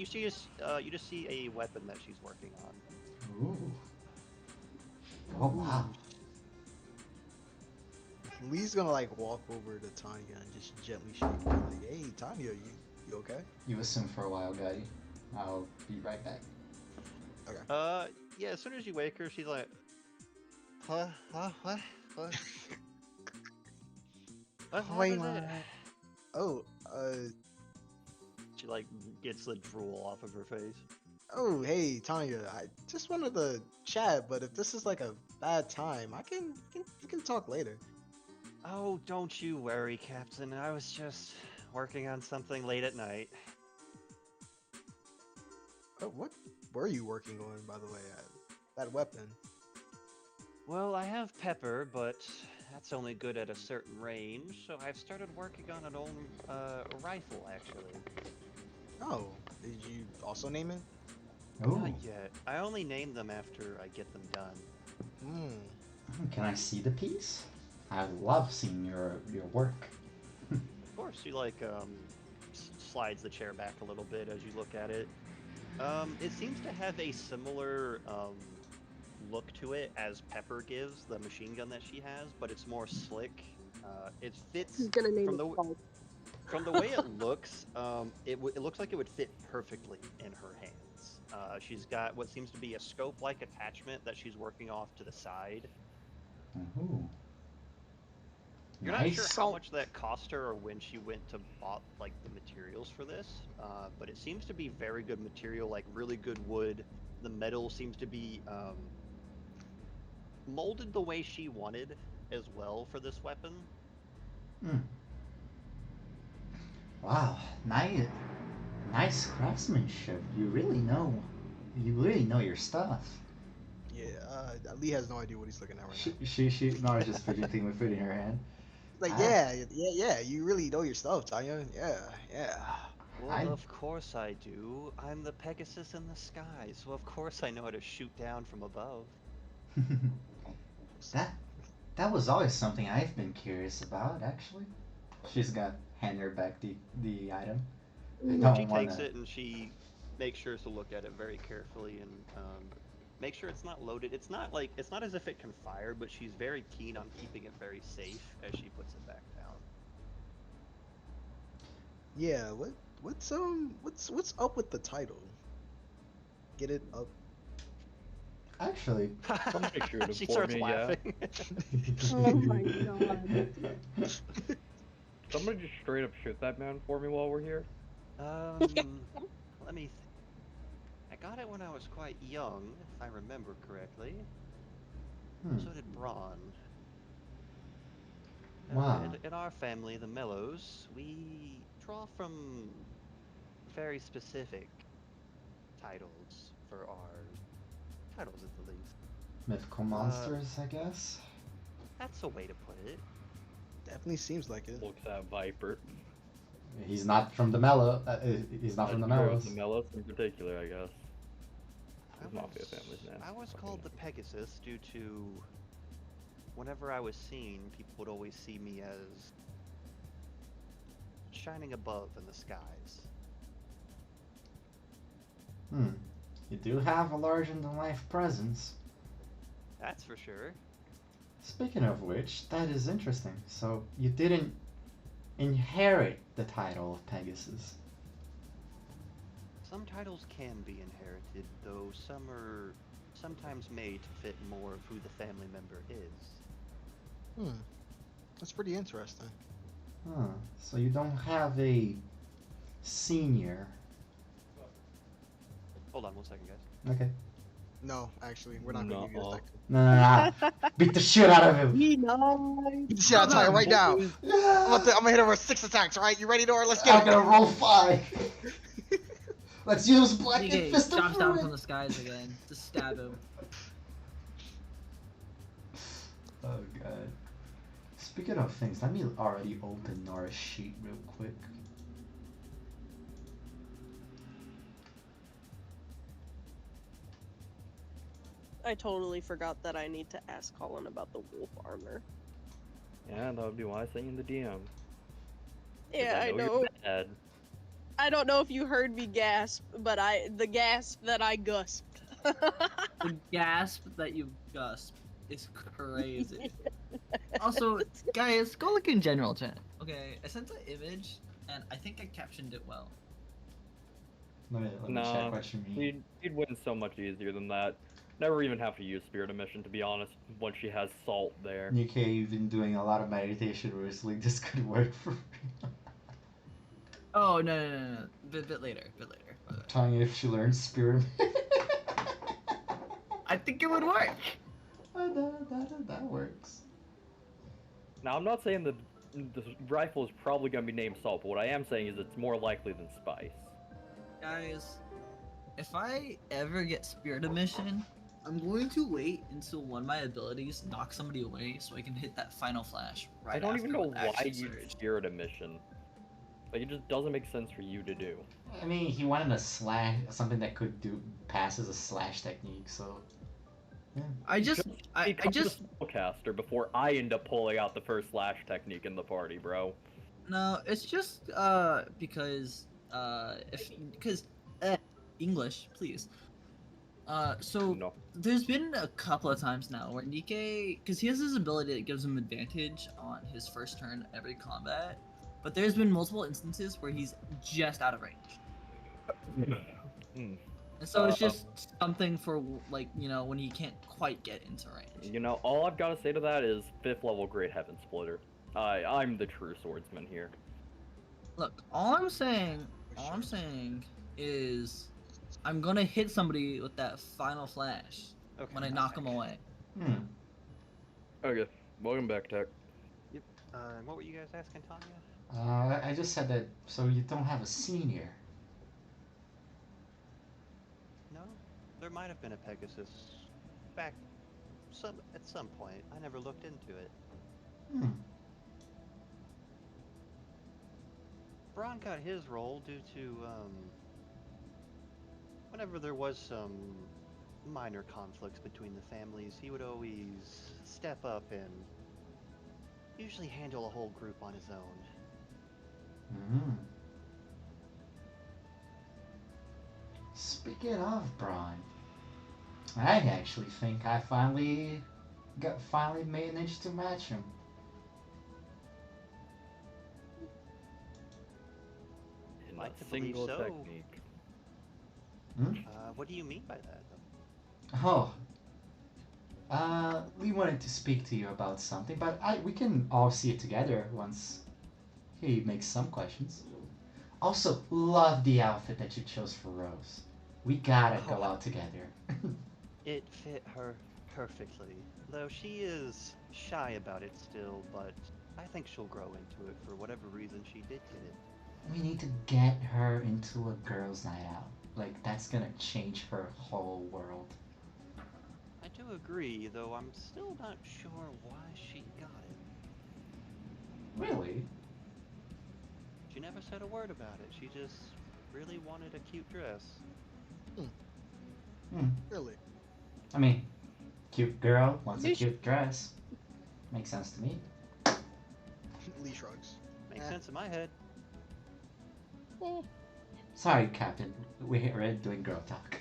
see a weapon that she's working on. Ooh. Oh wow. Lee's gonna like walk over to Tanya and just gently shake her. Like, hey, Tanya, you okay? You assume for a while, Gaddy. I'll be right back. Yeah. As soon as you wake her, she's like, what? What Wait, was it? Oh, She like gets the drool off of her face. oh, hey, Tanya. I just wanted to chat, but if this is like a bad time, we can talk later. Oh, don't you worry, Captain. I was just working on something late at night. Oh, what were you working on, by the way? That weapon. Well, I have pepper, but that's only good at a certain range, so I've started working on an old rifle, actually. Oh, did you also name it? Ooh. Not yet. I only name them after I get them done. Hmm. Can I see the piece? I love seeing your work. Of course, she like slides the chair back a little bit as you look at it. It seems to have a similar look to it as Pepper gives, the machine gun that she has, but it's more slick. It fits He's gonna name from it the Paul. from the way it looks. It looks like it would fit perfectly in her hands. She's got what seems to be a scope-like attachment that she's working off to the side. Ooh. You're Nice. not sure how much that cost her or when she went to bought like the materials for this, but it seems to be very good material, like really good wood. The metal seems to be molded the way she wanted as well for this weapon. Wow, nice craftsmanship. You really know your stuff. Yeah, Lee has no idea what he's looking at right She Nora just fidgeting with food in her hand. now. Like, yeah, you really know your stuff, Tanya. Yeah. Well, I- of course I do. I'm the Pegasus in the sky, so of course I know how to shoot down from above. that was always something I've been curious about, actually. She's gonna hand her back the item. I don't She wanna... takes it and she makes sure to look at it very carefully and make sure it's not loaded. It's not as if it can fire, but she's very keen on keeping it very safe as she puts it back down. Yeah, what's up with the title? Get it up. Actually, Somebody shoot him She for starts me, laughing. Oh my god. Somebody just straight up shoot that man for me while we're here. Let me. I got it when I was quite young, if I remember correctly. So did Braun. Wow. In our family, the Mellows, we draw from very specific titles for our titles, at the least. Mythical monsters, I guess. That's a way to put it. Definitely seems like it. Looks at Viper. He's not from the Mellow. He's not from the Mellows. The Mellows in particular, I guess. His I Mafia was, family's name. I was called the Pegasus due to whenever I was seen, people would always see me as shining above in the skies. You do have a larger-than-life presence. That's for sure. Speaking of which, that is interesting. So you didn't inherit the title of Pegasus. Some titles can be inherited, though some are sometimes made to fit more of who the family member is. That's pretty interesting. So you don't have a senior. Hold on one second, guys. Okay. No, actually, we're not going to give you Nuh-uh. that. No. Beat the shit out of him. Beat the shit out of Tiger right now. I'm gonna hit him with 6 attacks, right? You ready, Nora? Let's get I'm it. gonna roll 5. Let's use Black DK Fist drops down of from the skies again. Just stab him. Oh god. Speaking of things, let me already open Nora's sheet real quick. I totally forgot that I need to ask Colin about the wolf armor. Yeah, that would be why I sent you the DM. 'Cause Yeah, I you're know. bad. I don't know if you heard me gasp, but the gasp that I gusped. The gasp that you gasp is crazy. Also, guys, go look in general chat. Okay, I sent the image, and I think I captioned it well. Let me check Nah, what you mean. you'd win so much easier than that. Never even have to use Spirit Emission, to be honest, once she has Salt there. Nikkei, you've been doing a lot of meditation recently. This could work for me. Oh, no. Bit later. Telling you if she learns Spirit. I think it would work. That works. Now, I'm not saying that the rifle is probably going to be named Salt, but what I am saying is it's more likely than Spice. Guys, if I ever get Spirit Emission, I'm going to wait until one of my abilities knocks somebody away so I can hit that final flash right I don't even after know with why Action you Surge. Spirit Emission. Like, it just doesn't make sense for you to do. I mean, he wanted a slash, something that could pass as a slash technique. So, yeah. I just Become a spellcaster before I end up pulling out the first slash technique in the party, bro. No, it's just because English, please. So No. there's been a couple of times now where Nikkei, because he has this ability that gives him advantage on his first turn every combat, but there's been multiple instances where he's just out of range. And so it's just something for, like, you know, when he can't quite get into range. You know, all I've got to say to that is 5th level Great Heaven Splitter. I'm the true swordsman here. Look, all I'm saying is I'm gonna hit somebody with that final flash when I knock them away. Okay, welcome back, Tech. Yep. And what were you guys asking, Tanya? I just said that. So you don't have a senior. No, there might have been a Pegasus back at some point. I never looked into it. Braun got his role due to whenever there was some minor conflicts between the families, he would always step up and usually handle a whole group on his own. Speaking of Braun, I actually think I finally managed to match him. In Like a to believe single so. technique. What do you mean by that, Oh. We wanted to speak to you about something, but we can all see it together once he makes some questions. Also, love the outfit that you chose for Rose. We gotta go out together. It fit her perfectly, though she is shy about it still, but I think she'll grow into it for whatever reason she did get it. We need to get her into a girls' night out. Like, that's gonna change her whole world. I do agree, though I'm still not sure why she got it. Really? She never said a word about it. She just really wanted a cute dress. Hmm. Really? I mean, cute girl wants a You sh- cute dress. Makes sense to me. Lee shrugs. Makes Eh. sense in my head. Eh, Sorry, Captain. We're doing girl talk.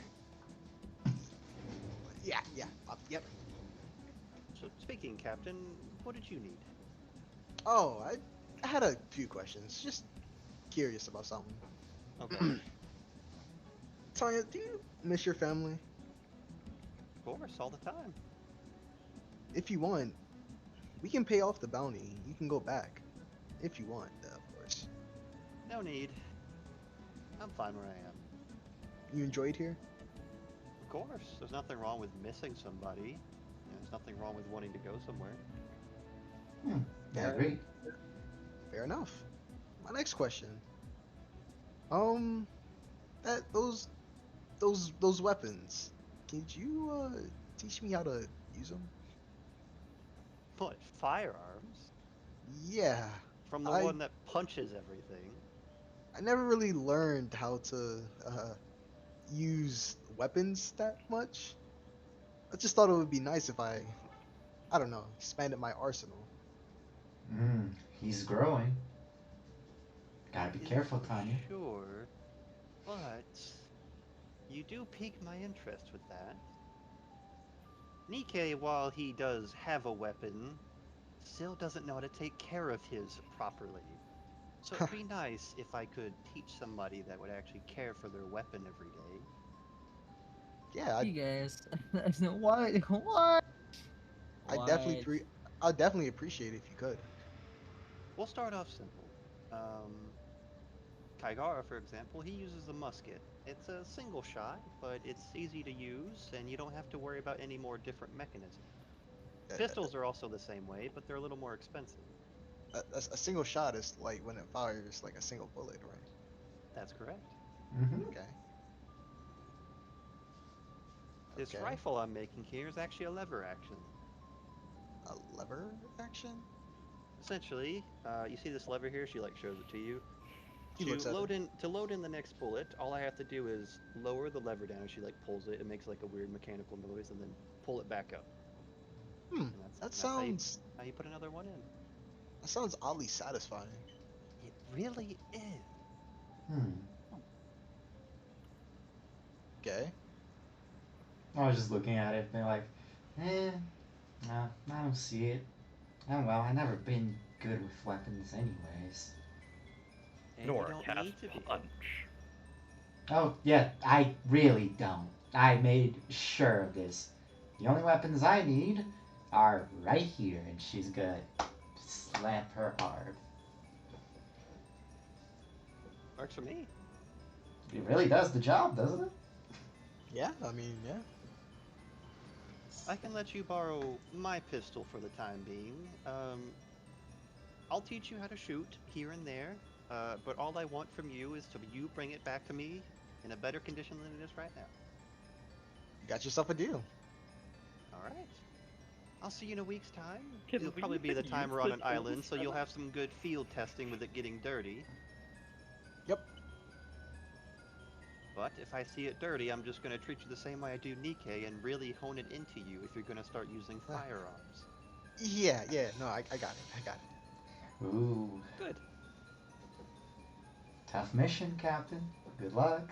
Yeah, yep. So, speaking, Captain, what did you need? Oh, I had a few questions. Just curious about something. Okay, Tanya, do you miss your family? of course, all the time. If you want, we can pay off the bounty. You can go back. If you want, of course. No need. I'm fine where I am. You enjoyed here? Of course, there's nothing wrong with missing somebody. There's nothing wrong with wanting to go somewhere. Hmm. I Yeah. agree. Fair enough. My next question. That those weapons. Could you teach me how to use them? What, firearms? Yeah. From the I one that punches everything? I never really learned how to use weapons that much. I just thought it would be nice if I don't know, expanded my arsenal. Hmm. He's growing. Gotta be Isn't careful, for Tanya. sure, but you do pique my interest with that. Nikkei, while he does have a weapon, still doesn't know how to take care of his properly. So it'd be nice if I could teach somebody that would actually care for their weapon every day. Yeah, You guys, what? What? I What? I'd definitely appreciate it if you could. We'll start off simple. Kaigara, for example, he uses a musket. It's a single shot, but it's easy to use, and you don't have to worry about any more different mechanisms. Uh, Pistols are also the same way, but they're a little more expensive. a single shot is like when it fires like a single bullet, right? That's correct. Mm-hmm. Okay. This Okay. rifle I'm making here is actually a lever action. A lever action? Essentially, you see this lever here? She like shows it to you. He looks at it. To load in the next bullet, all I have to do is lower the lever down. She like pulls it. It makes like a weird mechanical noise, and then pull it back up. Hmm. And That that's sounds how you put another one in. that sounds oddly satisfying. It really is. Hmm. Okay. I was just looking at it, being like, no, I don't see it. Oh well, I never been good with weapons, anyways. And Nor you don't cast need to be. punch. Oh yeah, I really don't. I made sure of this. The only weapons I need are right here, and she's gonna slap her hard. Works for me. It really does the job, doesn't it? Yeah. I mean, yeah. I can let you borrow my pistol for the time being. I'll teach you how to shoot here and there, but all I want from you is to you bring it back to me in a better condition than it is right now. You got yourself a deal. All right. I'll see you in a week's time. Can It'll we probably be the even time use we're on the an island, tools so for you'll that? have some good field testing with it getting dirty. Yep. But if I see it dirty, I'm just going to treat you the same way I do Nikkei and really hone it into you if you're going to start using firearms. Yeah. No, I got it. I got it. Ooh, Good. tough mission, Captain. Good luck.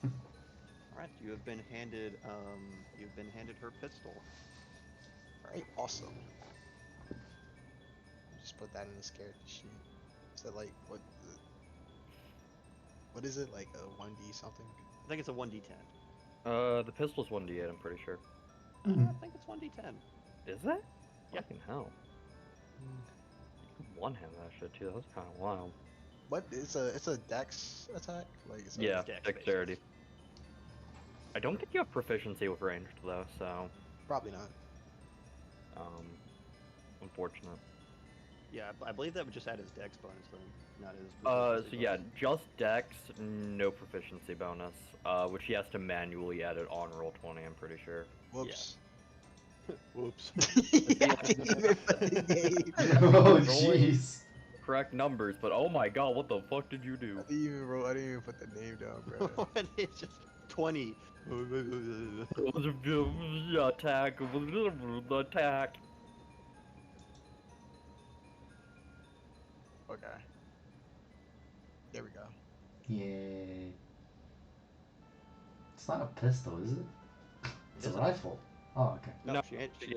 All right, you've been handed her pistol. All right. Awesome. Just put that in his character sheet. Is that like what is it like a 1D something? I think it's a 1d10. The pistol's 1d8, I'm pretty sure. I Mhm. think it's 1d10. Is that? Yeah. Fucking hell. You can one-hand that shit too, that was kind of wild. What? It's a dex attack? Like it's Yeah, dex dexterity. based. I don't think you have proficiency with ranged though, so, Probably not. unfortunate. Yeah, I believe that would just add his dex bonus then, not his So proficiency yeah, bonus. just dex, no proficiency bonus, which he has to manually add it on roll 20, I'm pretty sure. Whoops. Whoops. Yeah, I didn't even put the name. Oh jeez. Correct numbers, but oh my god, what the fuck did you do? I didn't even put the name down, bro. And it's just 20. Attack, attack. Okay. There we go. Yay. It's not a pistol, is it? It's a Is it? rifle. Oh, okay. No, No,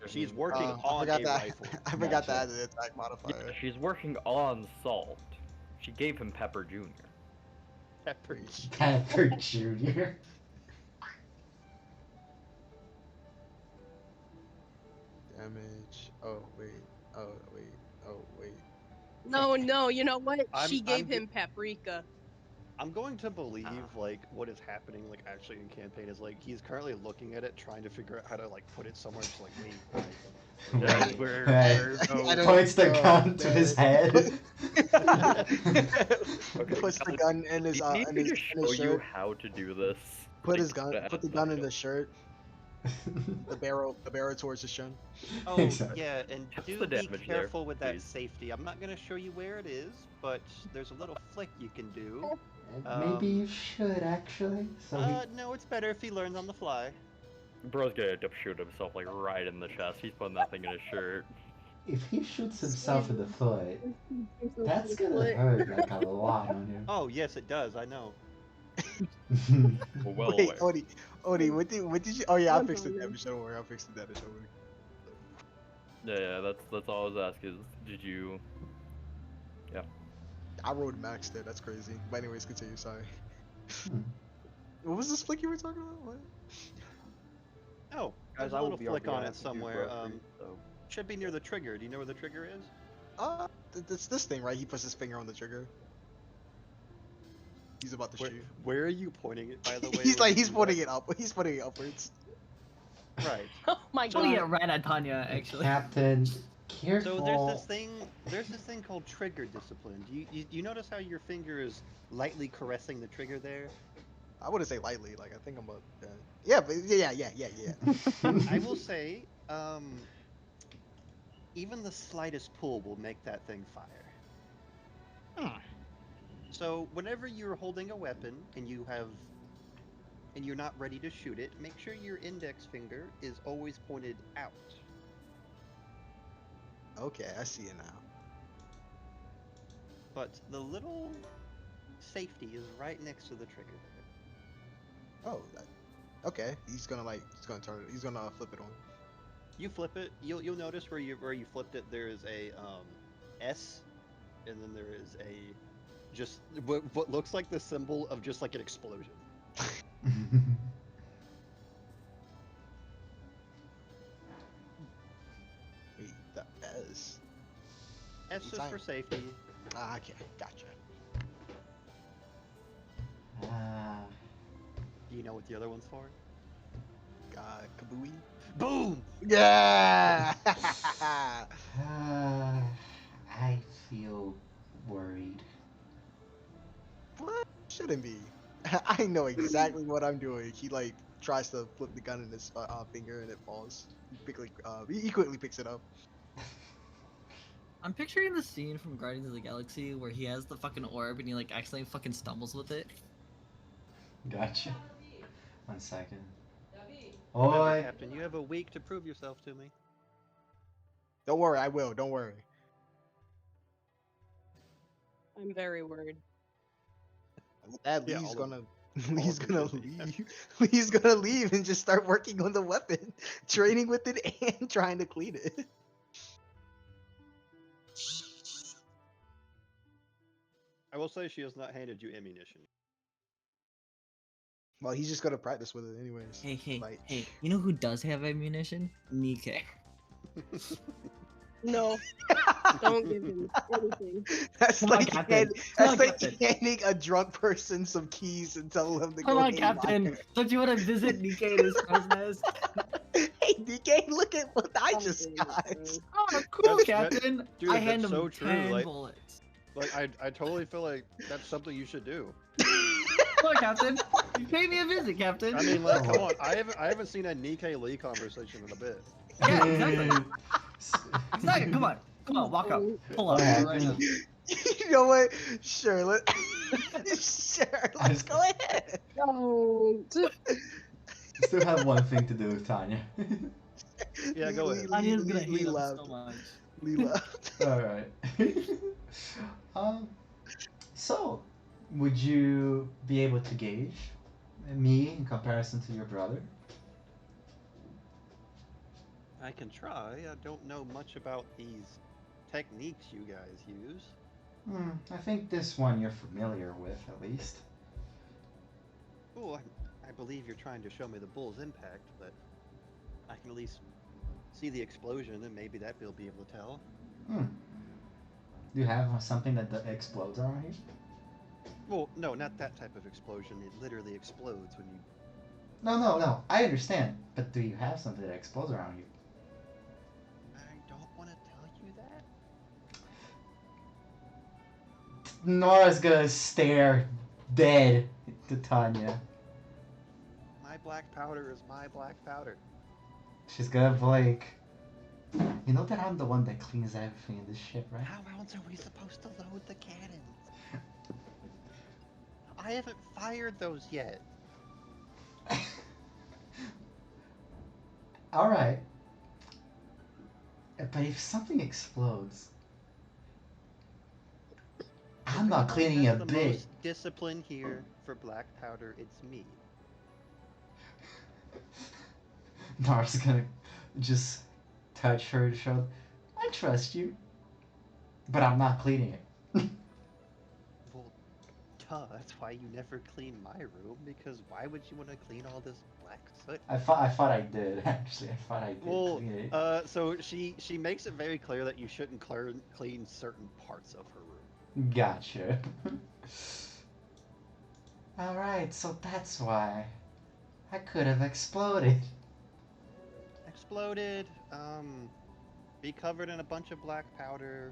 she's working I on forgot a that. rifle. I forgot to Gotcha. add the attack modifier. Yeah, she's working on Salt. She gave him Pepper Jr. Pepper. Panther Jr. Damage. Oh wait. Oh wait. Oh wait. No, no, you know what? She I'm gave g- him paprika. I'm going to believe Ah. like what is happening like actually in campaign is like he's currently looking at it, trying to figure out how to like put it somewhere. Just like wait. Wait, Where- I don't- points the oh, gun to man. his head. Puts the gun in his You need in me his, to in his show you shirt. how to do this. Put Like, his gun. to Put the add gun in that. the shirt. The barrel towards his chin. Oh Exactly. yeah, and What's do the be damage there, careful with that please? safety. I'm not gonna show you where it is, but there's a little flick you can do. Maybe you should actually. So No, it's better if he learns on the fly. Bro's gonna end up shooting himself like right in the chest. He's putting that thing in his shirt. if he shoots himself in the foot, that's gonna hurt like a lot on him. Oh yes, it does. I know. We're well Wait, aware. Odie, what did you? Oh yeah, I'll fix the damage. Don't worry, I'll fix the damage. Don't worry. Yeah, that's all I was asking. Is, did you? Yeah. I rolled max there. That's crazy. But anyways, continue. Sorry. Hmm. What was the flick you were talking about? What? Oh, Guys, there's I a will little be on flick the on way it to do somewhere. groceries, so. Should be near the trigger. Do you know where the trigger is? It's this thing, right? He puts his finger on the trigger. He's about to Where, shoot. where are you pointing it, by the way? He's when like, you he's do pointing that? it up. He's pointing it upwards. Right. Oh my Oh yeah, god. right at Tanya actually. Captain, careful. So there's this thing called trigger discipline. Do you notice how your finger is lightly caressing the trigger there? I wouldn't say lightly. Like I think I'm a. Yeah, but yeah. I will say, even the slightest pull will make that thing fire. So whenever you're holding a weapon and you're not ready to shoot it, make sure your index finger is always pointed out. Okay, I see it now. But the little safety is right next to the trigger. Oh, okay. He's gonna turn it. He's gonna flip it on. You flip it, you'll notice where you flipped it. There is a S, and then there is a just what looks like the symbol of just like an explosion. Wait, the S. S is Time. for safety. Ah, okay, gotcha. Ah, Do you know what the other one's for? Kabooey. Boom! Yeah. I feel worried. What? Shouldn't be. I know exactly what I'm doing. He like tries to flip the gun in his finger and it falls. He quickly picks it up. I'm picturing the scene from Guardians of the Galaxy where he has the fucking orb and he like accidentally fucking stumbles with it. Gotcha. 1 second. Remember, Oi. Captain, you have a week to prove yourself to me. Don't worry, I will. Don't worry. I'm very worried. Dad, Yeah, Lee's all of- gonna all Lee's of gonna it should be, yeah. leave. Lee's gonna leave and just start working on the weapon, training with it and trying to clean it. I will say she has not handed you ammunition. Well, he's just gonna practice with it anyways. Hey, Like- you know who does have ammunition? Nikke. No. Don't give him anything. That's Come on, like Captain. Come that's on, like Captain. handing a drunk person some keys and telling them to Come go. on, haywire. Captain! Don't you want to visit Nikke in his crow's nest? Hey, DK, look at what I I'm just very got. sorry. Oh, cool, That- Captain! dude, I hand that's him so true, 10 like- bullets. Like I totally feel like that's something you should do. Come on, Captain! You pay me a visit, Captain! I mean, like, come on. I haven't seen a Nikkei Lee conversation in a bit. Yeah, exactly. Exactly. Come on, walk up, pull up What right now. happened? You know what? Sure, sure, let's go ahead. Don't. Still have one thing to do with Tanya. Yeah, go ahead. Tanya's gonna hate him left. so much. Lee left. All right. um. So, would you be able to gauge me in comparison to your brother? I can try. I don't know much about these techniques you guys use. I think this one you're familiar with, at least. Oh, I believe you're trying to show me the bull's impact, but I can at least see the explosion, and maybe that will be able to tell. Do you have something that explodes around here? Well, no, not that type of explosion. It literally explodes when you. No. I understand. But do you have something that explodes around you? I don't want to tell you that. Nora's gonna stare dead to Tanya. My black powder is my black powder. She's gonna be like, you know that I'm the one that cleans everything in this ship, right? How else are we supposed to load the cannons? I haven't fired those yet. Alright. But if something explodes, I'm If not anyone cleaning has a the bit. most discipline here for black powder, it's me. Nora's gonna just touch her shoulder. I trust you. But I'm not cleaning it. Well, duh, that's why you never clean my room, because why would you want to clean all this black soot? I thought I did, actually. I thought I did Well, clean it. so she makes it very clear that you shouldn't clean certain parts of her room. Gotcha. Alright, so that's why. I could have exploded. Exploded, be covered in a bunch of black powder.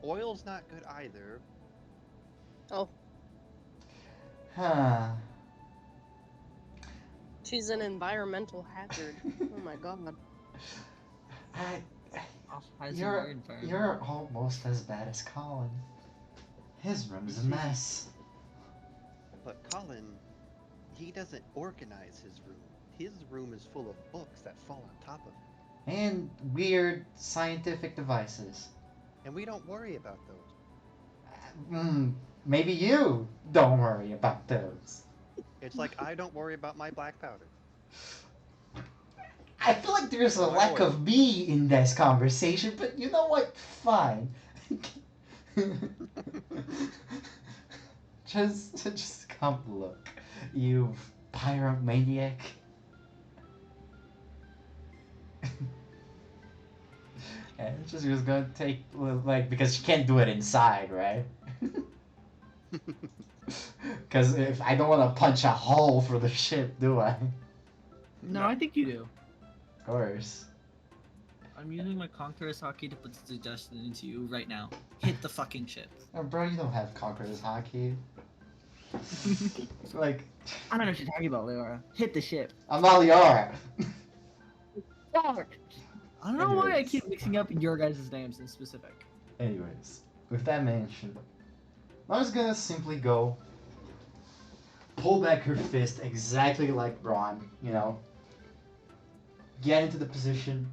Oil's not good either. Oh, Huh. she's an environmental hazard. Oh my god. You're almost as bad as Colin. His room's a mess. But Colin, he doesn't organize his room. His room is full of books that fall on top of it. And weird scientific devices. And we don't worry about those. Maybe you don't worry about those. It's like I don't worry about my black powder. I feel like there's a My lack oil. of me in this conversation, but you know what? Fine. just come look, you pyromaniac. And she's just gonna take, like, because she can't do it inside, right? Because if I don't want to punch a hole for the ship, do I? No, I think you do. Of course. I'm using my Conqueror's Hockey to put the suggestion into you right now. Hit the fucking ship. Oh, bro, you don't have Conqueror's Hockey. Like, I don't know what you're talking about, Leora. Hit the ship. I'm Aliara. I don't know why I Anyways. keep mixing up your guys' names in specific. Anyways, with that mentioned, I was gonna simply go pull back her fist exactly like Braun, you know, get into the position.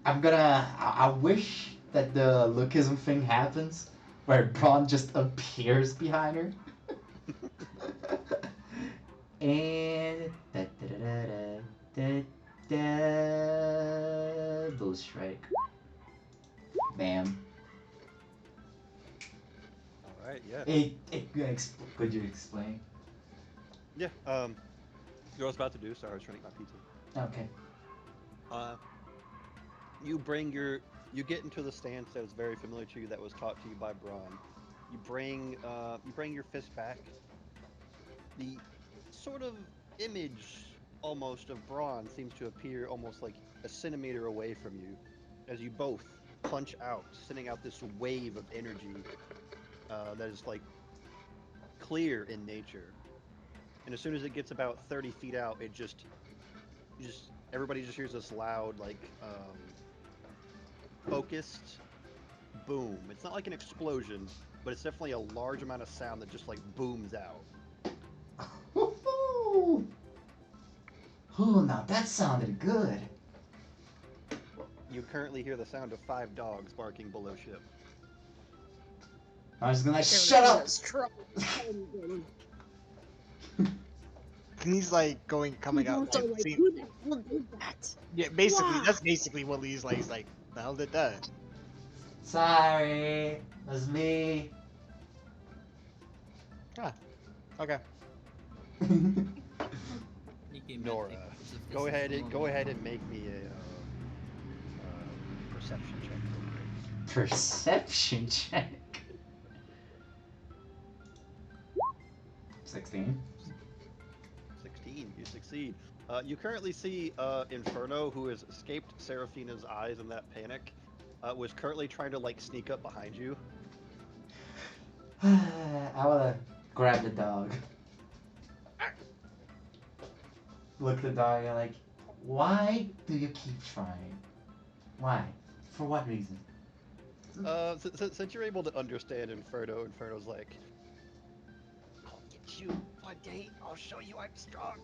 I wish that the Lookism thing happens, where Braun just appears behind her. And Blue Strike. Bam. Alright, yeah. Could you explain? Yeah, you know what I was about to do? Sorry, I was trying to eat my pizza. Okay. You get into the stance that was very familiar to you, that was taught to you by Braun. You bring your fist back. The sort of image almost of Braun seems to appear almost like a centimeter away from you, as you both punch out, sending out this wave of energy that is like clear in nature. And as soon as it gets about 30 feet out, it just everybody just hears this loud, like, focused boom. It's not like an explosion, but it's definitely a large amount of sound that just like booms out. Woohoo! Ooh, now that sounded good. You currently hear the sound of 5 dogs barking below ship. I was gonna shut up. And he's like coming out. So Like, like, see, who the hell did that? yeah, basically, Wow. that's basically what Lee's like. He's like, the hell did that? Sorry, it was me. Okay. Nikki might Nora, take this if go this is ahead the and moment. make me a perception check. real quick. Perception check. 16. 16, you succeed. You currently see Inferno, who has escaped Seraphina's eyes in that panic, was currently trying to like sneak up behind you. I wanna grab the dog. Look at the dog and like, why do you keep trying? Why? For what reason? Since you're able to understand Inferno, Inferno's like, I'll get you one day. I'll show you I'm strong.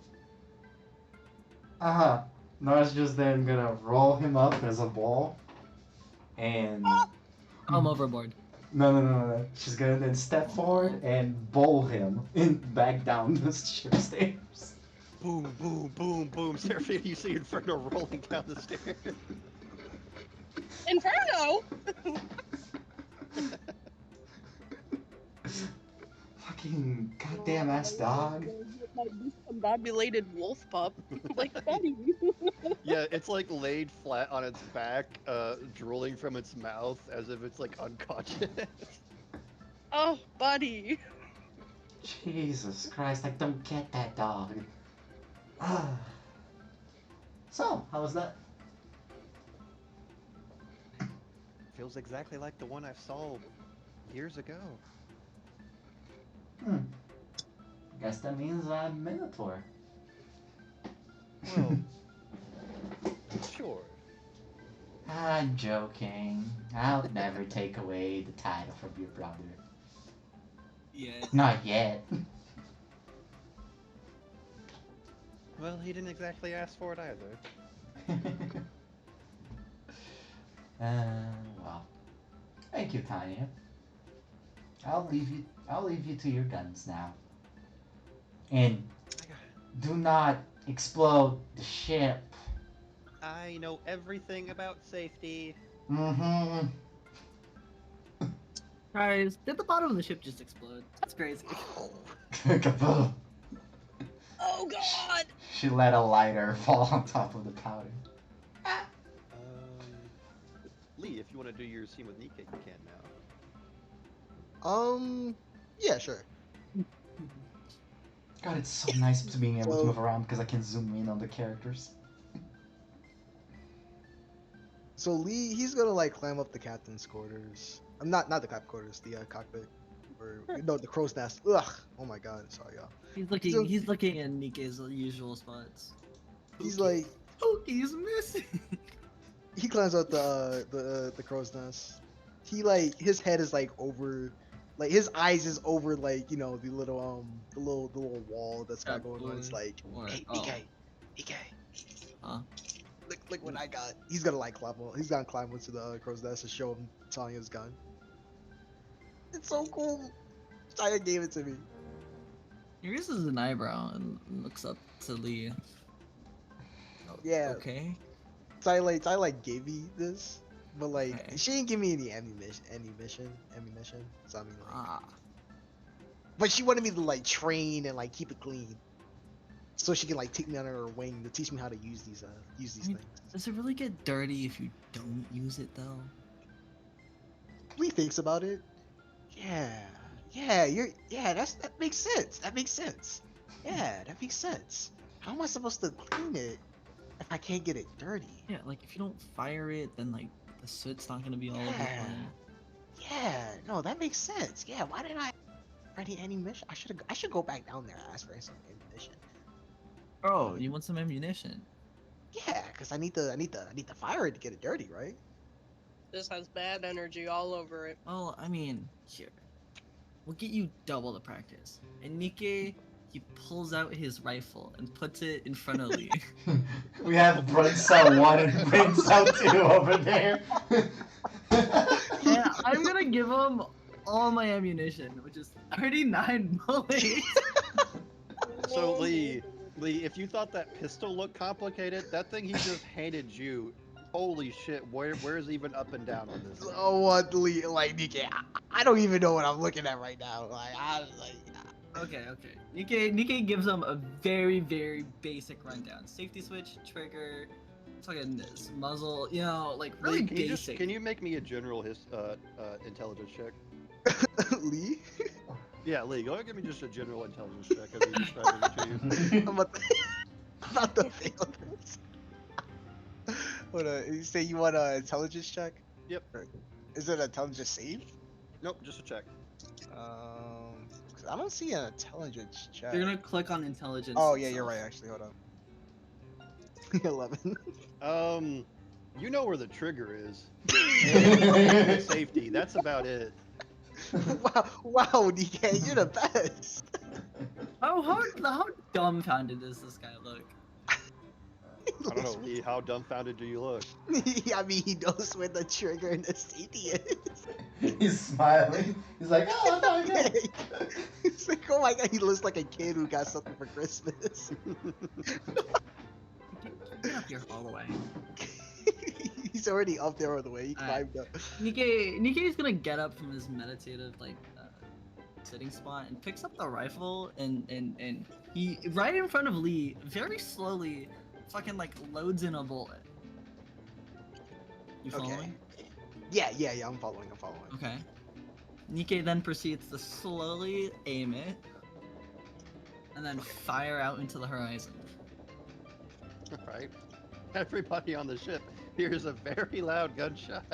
Uh-huh. Nora's just then gonna roll him up as a ball. And I'm overboard. no. She's gonna then step forward and bowl him back down the ship stairs. Boom, boom, boom, boom. Seraphina, you see Inferno rolling down the stairs. Inferno! Fucking goddamn ass dog. My discombobulated wolf pup. Like, buddy. Yeah, it's like laid flat on its back, drooling from its mouth as if it's like unconscious. Oh, buddy. Jesus Christ, I don't get that dog. So, how was that? Feels exactly like the one I saw years ago. Guess that means I'm Minotaur. Well, sure. I'm joking. I'll never take away the title from your brother. Yeah. Not yet. Well, he didn't exactly ask for it either. Well. Thank you, Tanya. I'll leave you to your guns now. And do not explode the ship. I know everything about safety. Mm-hmm. Guys, did the bottom of the ship just explode? That's crazy. Kaboom. Oh, God. She let a lighter fall on top of the powder. Lee, if you want to do your scene with Nika, you can now. Yeah, sure. God, it's so nice to being able to move around because I can zoom in on the characters. So Lee, he's gonna like climb up the captain's quarters. I'm not the captain's quarters, the cockpit, or no, the crow's nest. Ugh. Oh my God, sorry y'all. He's looking in Nike's usual spots. He's like, He's missing. he climbs out the crow's nest. He like his head is like over, like his eyes is over like the little the little wall that's got going on. It's like, hey Nike. Huh? Look what I got. He's gonna like climb. He's gonna climb onto the crow's nest to show him Tanya's gun. It's so cool. Tanya gave it to me. He raises an eyebrow and looks up to Lee. Oh, Yeah. Okay. Tanya like gave me this, but like she didn't give me any ammunition. So I mean like, but she wanted me to like train and like keep it clean, so she can like take me under her wing to teach me how to use these things. Does it really get dirty if you don't use it though? Lee thinks about it. Yeah, that makes sense. Yeah, that makes sense. How am I supposed to clean it if I can't get it dirty? Yeah, like if you don't fire it, then like the soot's not gonna be all over the place. Yeah, no, that makes sense. Yeah, why didn't I any ammunition? I should go back down there and ask for some ammunition. Bro, you want some ammunition? Yeah, because I need the fire to get it dirty, right? This has bad energy all over it. Well, I mean, here. We'll get you double the practice. And Nikkei, he pulls out his rifle and puts it in front of Lee. We have brain cell 1 and brain cell 2 over there. And I'm gonna give him all my ammunition, which is 39 bullets. So Lee, if you thought that pistol looked complicated, that thing he just handed you, holy shit, where's even up and down on this? Oh, what, Lee? Like, Nikkei, I don't even know what I'm looking at right now. Okay. Nikkei gives him a very, very basic rundown. Safety switch, trigger, fucking this muzzle, you know, like really Lee, basic. can you make me a general intelligence check? Lee? Yeah, Lee, go ahead and give me just a general intelligence check as he's describing it to you. I'm about to fail this. Hold on, you say you want an intelligence check? Yep. Is it an intelligence save? Nope, just a check. 'Cause I don't see an intelligence check. You're gonna click on intelligence. Oh yeah, you're right. Actually, hold on. 11. You know where the trigger is. Safety. That's about it. Wow, DK, you're the best. How dumbfounded does this guy look? I don't know, Lee, how dumbfounded do you look? I mean, he knows where the trigger and the safety is. He's smiling. He's like, oh my god. He's like, oh my god, he looks like a kid who got something for Christmas. Get up here all the way. He's already up there all the way. He climbed up. Nikkei's gonna get up from his meditative sitting spot and picks up the rifle and he right in front of Lee very slowly fucking like loads in a bullet. You following? Yeah, I'm following. Okay. Nikkei then proceeds to slowly aim it and then fire out into the horizon. Alright. Everybody on the ship hears a very loud gunshot.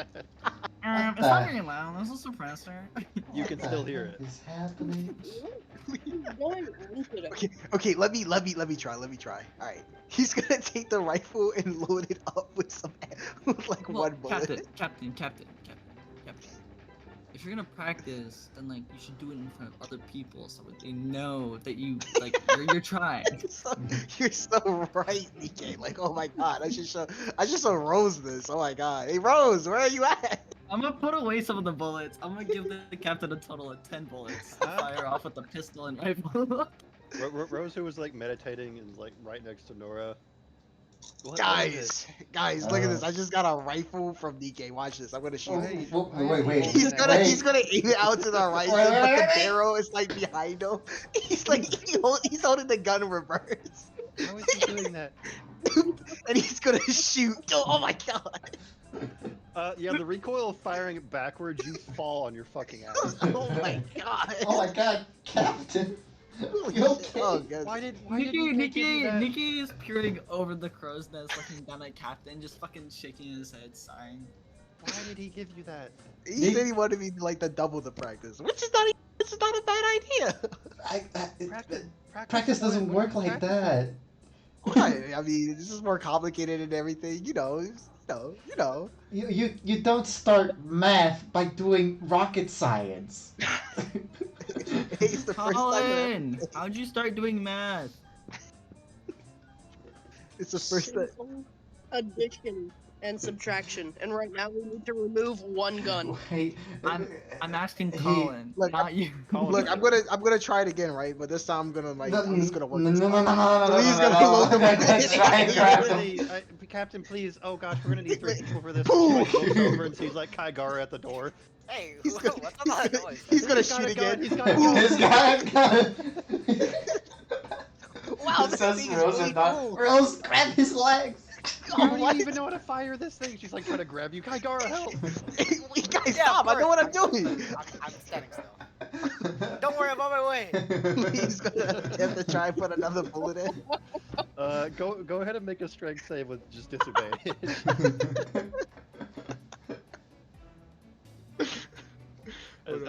It's not very loud, there's a suppressor. You can still hear it. What is happening? Okay, let me try. Alright. He's gonna take the rifle and load it up with like one bullet. Captain. If you're gonna practice, then like you should do it in front of other people so that they know that you like you're trying. You're so right, Nikkei. Like, oh my god, I should show Rose this. Oh my god. Hey Rose, where are you at? I'm gonna put away some of the bullets. I'm gonna give the captain a total of 10 bullets to fire off with the pistol and rifle. Rose, who was like meditating and like right next to Nora. Guys, look at this. I just got a rifle from Nikkei. Watch this. I'm gonna shoot it. Wait. He's gonna aim it out to the right, but the barrel is like behind him. He's like he's holding the gun in reverse. How is he doing that? And he's gonna shoot. Oh my god. Yeah, the recoil of firing it backwards, you fall on your fucking ass. Oh my god. Oh my god, Captain. You okay? Oh god. Why did Nikkei Nikkei is peering over the crow's nest, looking down at Captain, just fucking shaking his head, sighing. Why did he give you that? He said he wanted me to like the double the practice, which is not a bad idea. Practice doesn't work like that. Why? I mean, this is more complicated and everything. You know. You don't start math by doing rocket science. It's the first Colin, how'd you start doing math? It's the first time. Addition and subtraction, and right now we need to remove one gun. Wait, I'm asking Colin, Look, not you. Look, I'm gonna try it again, right? But this time I'm gonna like I'm just gonna work. No, this no, out. no, no, no, Lee's no, gonna no, load no, the no, bullet. try and grab him. Captain, please. Oh gosh, we're gonna need 3 people for this. Boom. He looks over and sees like Kaigara at the door. Hey, He's what's gonna, that noise? he's gonna He's got shoot a gun, again. he's got a Boom. gun. This guy, Wow, It this says thing is Rose really and not. cool. Rose, grab his legs. How do you even know how to fire this thing? She's like trying to grab you. Kaigara, help! Wait, guys, Yeah, stop! of I know what I'm course. doing. I'm standing still. Don't worry, I'm on my way. He's gonna have to try and put another bullet in. Go ahead and make a strength save with just disadvantage.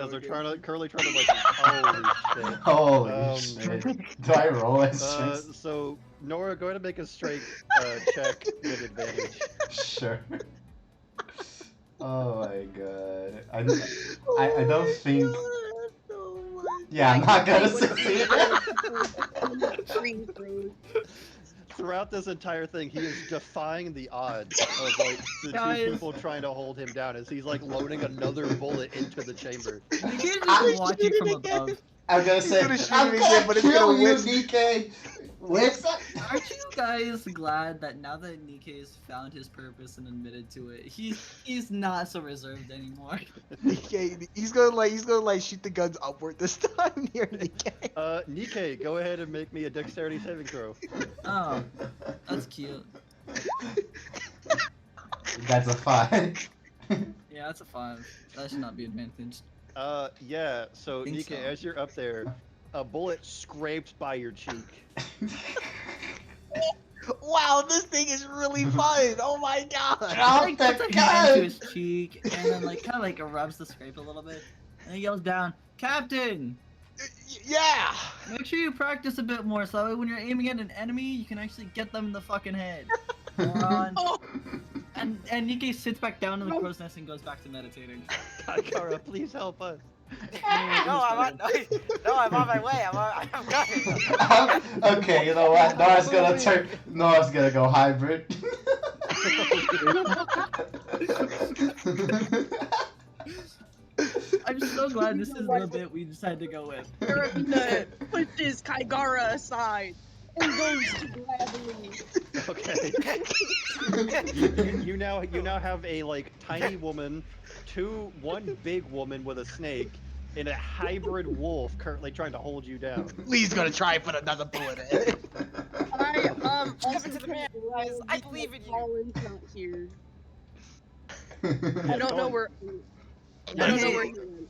as they're currently trying to like, holy shit. Holy shit. Do I roll a strength? So Nora, go ahead and make a strength check with advantage. Sure. Oh my god. I don't think. Yeah, I'm not gonna succeed. Throughout this entire thing, he is defying the odds of like the Guys. two people trying to hold him down as he's like loading another bullet into the chamber. Nikki's just watching from above. I'm gonna say, gonna shoot I'm it gonna again, but it's kill gonna you, whisk. DK. Whisk. Aren't you guys glad that now that Nikkei's found his purpose and admitted to it, he's not so reserved anymore? Nikkei, he's gonna shoot the guns upward this time near Nikkei. Nikkei, go ahead and make me a dexterity saving throw. Oh, that's cute. That's a 5. Yeah, that's a 5. That should not be advantaged. Yeah, so Think Nikkei, so. as you're up there, a bullet scrapes by your cheek. Wow, this thing is really fun. Oh my god. Like puts a hand to his cheek and then like kind of like rubs the scrape a little bit, and he yells down, "Captain! Yeah. Make sure you practice a bit more so that way when you're aiming at an enemy, you can actually get them in the fucking head." Moron. Oh, And Nikkei sits back down in the crow's nest and goes back to meditating. Kakara, please help us. No, I'm on my way. I'm coming. Okay, you know what? Nora's gonna go hybrid. I'm so glad this is the bit we decided to go with. Carabina pushes Kaigara aside and goes to grab Lee. Okay. you now have a like tiny woman, one big woman with a snake, and a hybrid wolf currently trying to hold you down. Lee's gonna try and put another bullet in it. I Step into the man, guys. I believe in you. Colin's not here. Yeah, I don't know where. I don't know where he went.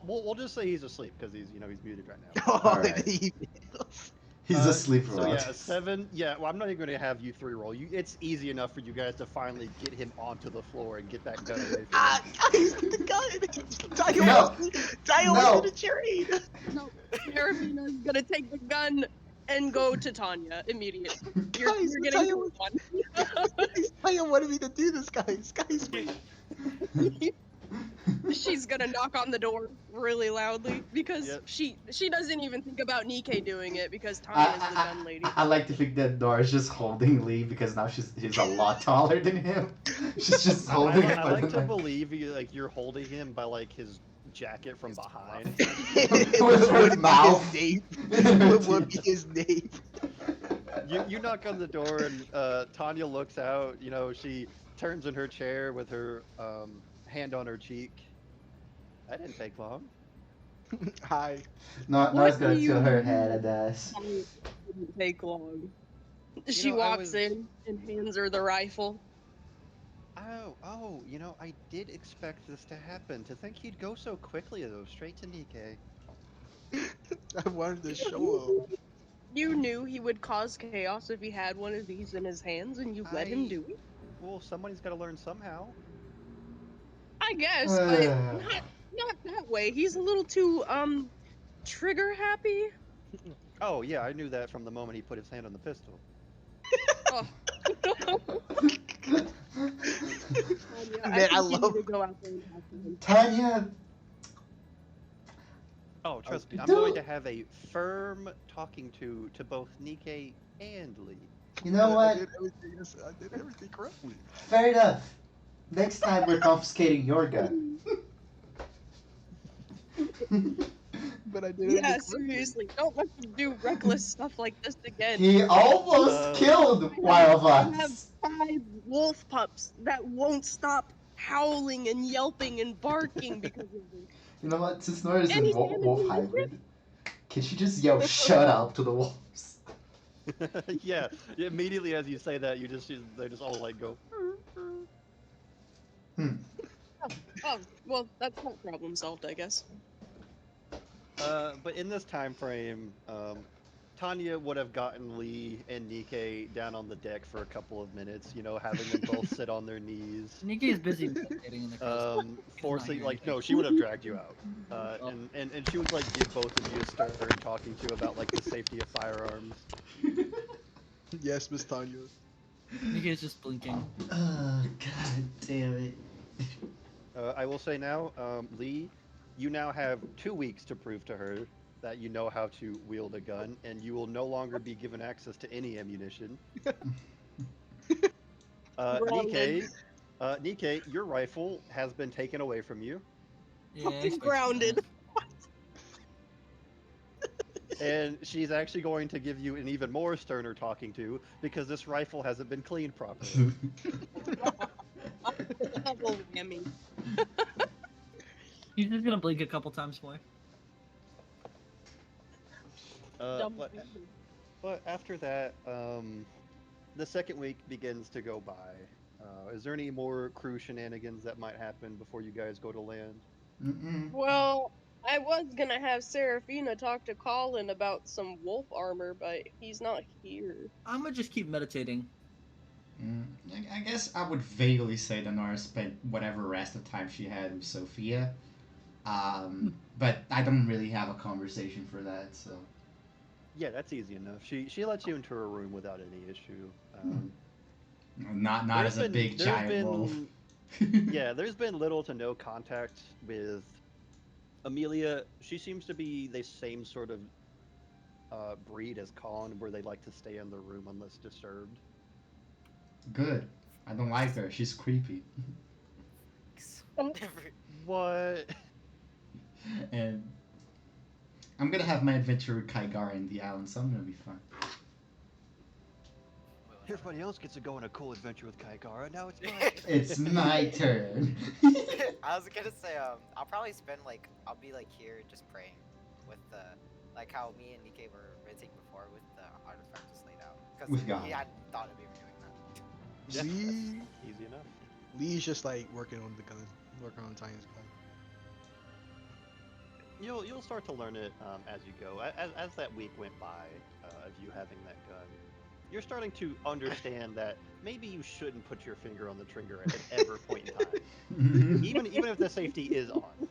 We'll just say he's asleep because he's muted right now. Oh, Alright. He's asleep for So yeah, once. a 7. Yeah, well, I'm not even going to have you 3 roll. It's easy enough for you guys to finally get him onto the floor and get that gun away from him. Guys, the gun. Tayo No. wants to trade. No, Carabina's gonna take the gun and go to Tanya immediately. You're Guys, getting Tanya, one. Tayo wanted me to do this, guys. Guys, She's gonna knock on the door really loudly because Yep. she doesn't even think about Nikkei doing it because Tanya's the gun lady. I like to think that Nora's just holding Lee because now she's a lot taller than him. She's just holding him. I like to believe you're holding him by like his jacket from behind. With mouth. What would be his name? You knock on the door and Tanya looks out. She turns in her chair with her hand on her cheek. That didn't take long. Hi. Nora's gonna do kill you her mean? head, I guess. It didn't take long. She I walks was- in and hands her the rifle. Oh, I did expect this to happen. To think he'd go so quickly though, straight to Nikkei. I wanted to show him. You knew he would cause chaos if he had one of these in his hands, and you let him do it. Well, somebody's got to learn somehow. I guess, but not that way. He's a little too trigger happy. Oh yeah, I knew that from the moment he put his hand on the pistol. Oh. Man, I think you love- need to go out there and talk to him. Tanya, Oh, trust me, I'm Don't- going to have a firm talking to both Nikkei and Lee. you know I what? did everything correctly. Fair enough. Next time we're confiscating your gun. But I did Yeah, everything correctly. seriously, don't let him do reckless stuff like this again. He almost killed one of I have us. 5 wolf pups that won't stop howling and yelping and barking because of this. You know what? Since Nora's And in he's wolf damaging the hybrid, can she just yell "shut up" to the wolves? Yeah, immediately as you say that, they just all like go. Oh, well, that's not problem solved, I guess. But in this time frame, Tanya would have gotten Lee and Nikkei down on the deck for a couple of minutes, having them both sit on their knees. Nikkei is busy meditating in the crow's Forcing, not here. no, she would have dragged you out. And she would, give both of you a start talking to about, the safety of firearms. Yes, Miss Tanya. Nikki's just blinking. Oh, god damn it. I will say now, Lee, you now have 2 weeks to prove to her that you know how to wield a gun, and you will no longer be given access to any ammunition. Grounded. Nikkei, your rifle has been taken away from you, Yeah, I Fucking expected grounded. that. and she's actually going to give you an even more sterner talking to because this rifle hasn't been cleaned properly. Double whammy. He's just gonna blink a couple times more. Double But whammy. But after that, the second week begins to go by. Is there any more crew shenanigans that might happen before you guys go to land? Mm-mm. Well, I was gonna have Serafina talk to Colin about some wolf armor, but he's not here. I'm gonna just keep meditating. I guess I would vaguely say that Nora spent whatever rest of time she had with Sophia. But I don't really have a conversation for that, so. Yeah, that's easy enough. She lets you into her room without any issue. Not There's as a big giant wolf. Yeah, there's been little to no contact with Amelia. She seems to be the same sort of breed as Colin, where they like to stay in the room unless disturbed. Good. I don't like her. She's creepy. What? And I'm gonna have my adventure with Kaigara in the island, so I'm gonna be fine. Everybody else gets to go on a cool adventure with Kaigara. Now it's mine. It's my turn. I was gonna say, I'll probably spend I'll be here just praying with like how me and Nikkei were meditating before with the artifact just laid out. With Because God. he hadn't thought of even doing that. Yeah, Lee, easy enough. Lee's just like working on the gun, working on Tanya's gun. You'll start to learn it as you go. As that week went by of you having that gun, you're starting to understand that maybe you shouldn't put your finger on the trigger at every point in time, even if the safety is on.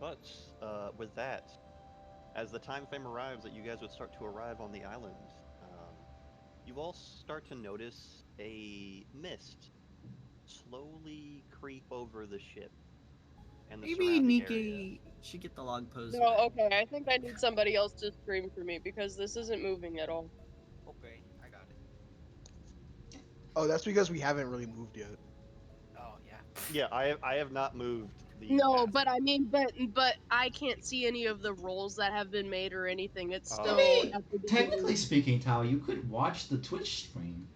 But with that, as the time frame arrives that you guys would start to arrive on the island, you all start to notice a mist slowly creep over the ship and the Maybe surrounding Nikkei area. should get the log post. No, okay, I think I need somebody else to scream for me because this isn't moving at all. Okay, I got it. Oh, that's because we haven't really moved yet. Oh yeah. Yeah, I have not moved the. No, map. but I mean, but I can't see any of the rolls that have been made or anything. It's Oh. still I mean, at the technically beginning. speaking, Tao, you could watch the Twitch stream.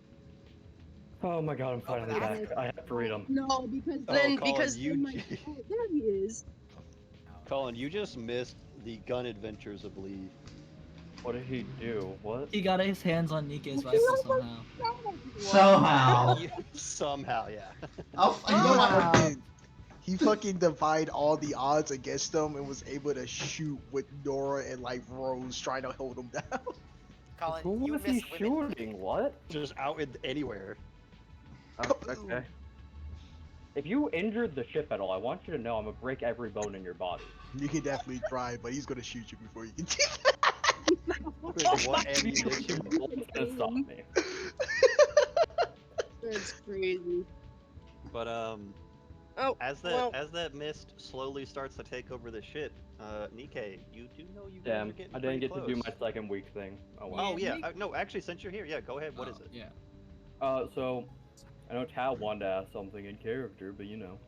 Oh my god, I'm finally but back. I have freedom. No, because Oh, then Colin, because you then my j- oh, there he is. Colin, you just missed the gun adventures of Lee. What did he do? What? He got his hands on Nikkei's rifle somehow. Somehow. Somehow, yeah. You know what? Ah. He fucking defied all the odds against him and was able to shoot with Nora and like Rose trying to hold him down. Colin, Who you was he miss women. shooting? What? Just out in anywhere. Oh, okay. If you injured the ship at all, I want you to know I'm gonna break every bone in your body. You can definitely try, but he's gonna shoot you before you can do With what ammunition? Bullets gonna stop me. That's crazy. But Oh, as well, that mist slowly starts to take over the ship, Nikkei, you do know you guys are Damn, getting I didn't pretty get to do close. my second week thing. Oh wow. Oh yeah, no, actually, since you're here, yeah, go ahead. What is it? Yeah. So, I know Tal wanted to ask something in character, but you know.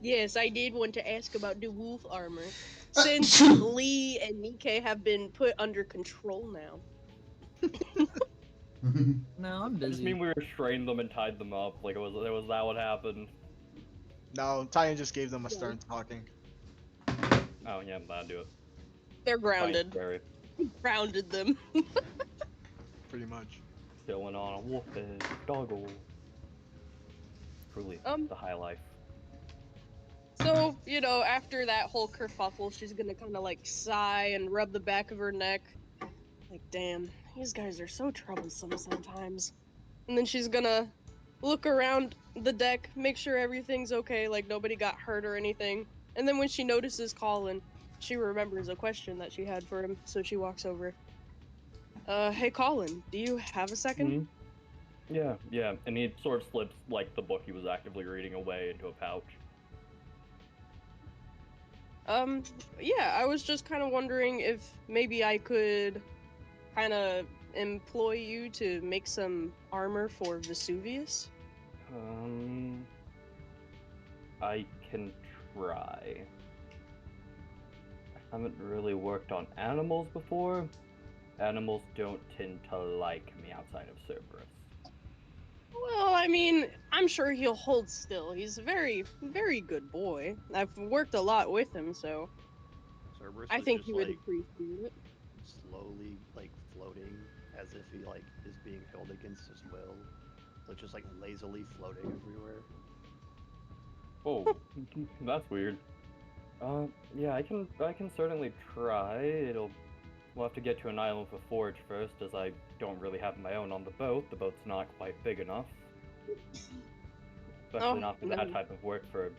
yes, I did want to ask about the wolf armor. Since Lee and Nikkei have been put under control now. No, I'm I just busy. mean we restrained them and tied them up. Like it was that what happened? No, Tanya just gave them a stern talking. Oh yeah, that'd do it. They're Fine, grounded. Barry. Grounded them. Pretty much. Going on a wolf head, doggle. Truly, the high life. So, you know, after that whole kerfuffle, she's gonna kind of like sigh and rub the back of her neck. Like, damn, these guys are so troublesome sometimes. And then she's gonna look around the deck, make sure everything's okay, like nobody got hurt or anything. And then when she notices Colin, she remembers a question that she had for him, so she walks over. Hey Colin, do you have a second? Mhm. Yeah, and he sort of slips like the book he was actively reading away into a pouch. Yeah, I was just kind of wondering if maybe I could kind of employ you to make some armor for Vesuvius. I can try. I haven't really worked on animals before. Animals don't tend to like me outside of Cerberus. Well, I mean, I'm sure he'll hold still. He's a very, very good boy. I've worked a lot with him, so Cerberus I is think just he would like appreciate it. slowly like floating as if he like is being held against his will. So just like lazily floating everywhere. Oh, that's weird. Yeah, I can certainly try. We'll have to get to an island with a forge first, as I don't really have my own on the boat. The boat's not quite big enough. Especially Oh, not for no. that type of work for a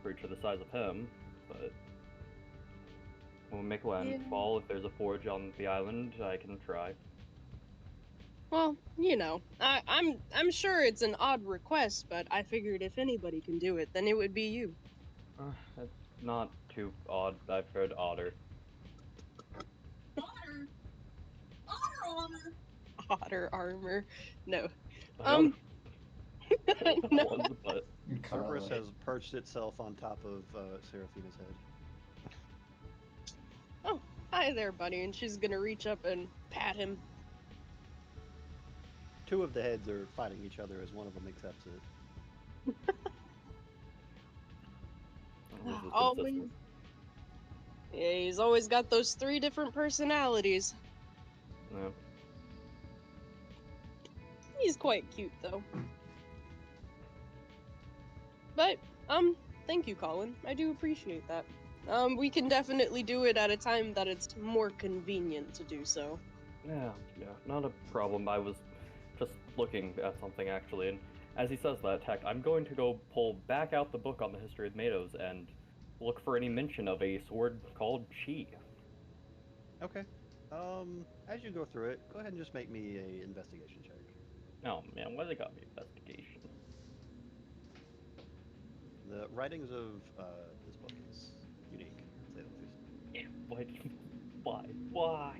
creature the size of him. But we'll make landfall. If there's a forge on the island, I can try. Well, you know, I'm sure it's an odd request, but I figured if anybody can do it, then it would be you. That's not too odd. I've heard odder. Otter armor. No. I No. was, but Cerberus has perched itself on top of Seraphina's head. Oh, hi there, buddy. And she's gonna reach up and pat him. Two of the heads are fighting each other as one of them accepts it. this is Always. consistent. Yeah, he's always got those 3 different personalities. Yeah. He's quite cute, though. But, thank you, Colin. I do appreciate that. We can definitely do it at a time that it's more convenient to do so. Yeah, not a problem. I was just looking at something actually, and as he says that, Tech, I'm going to go pull back out the book on the history of tomatoes and look for any mention of a sword called Chi. Okay. As you go through it, go ahead and just make me a investigation check. Oh man, why they got me investigation? The writings of this book is unique, to say the least. Yeah, why?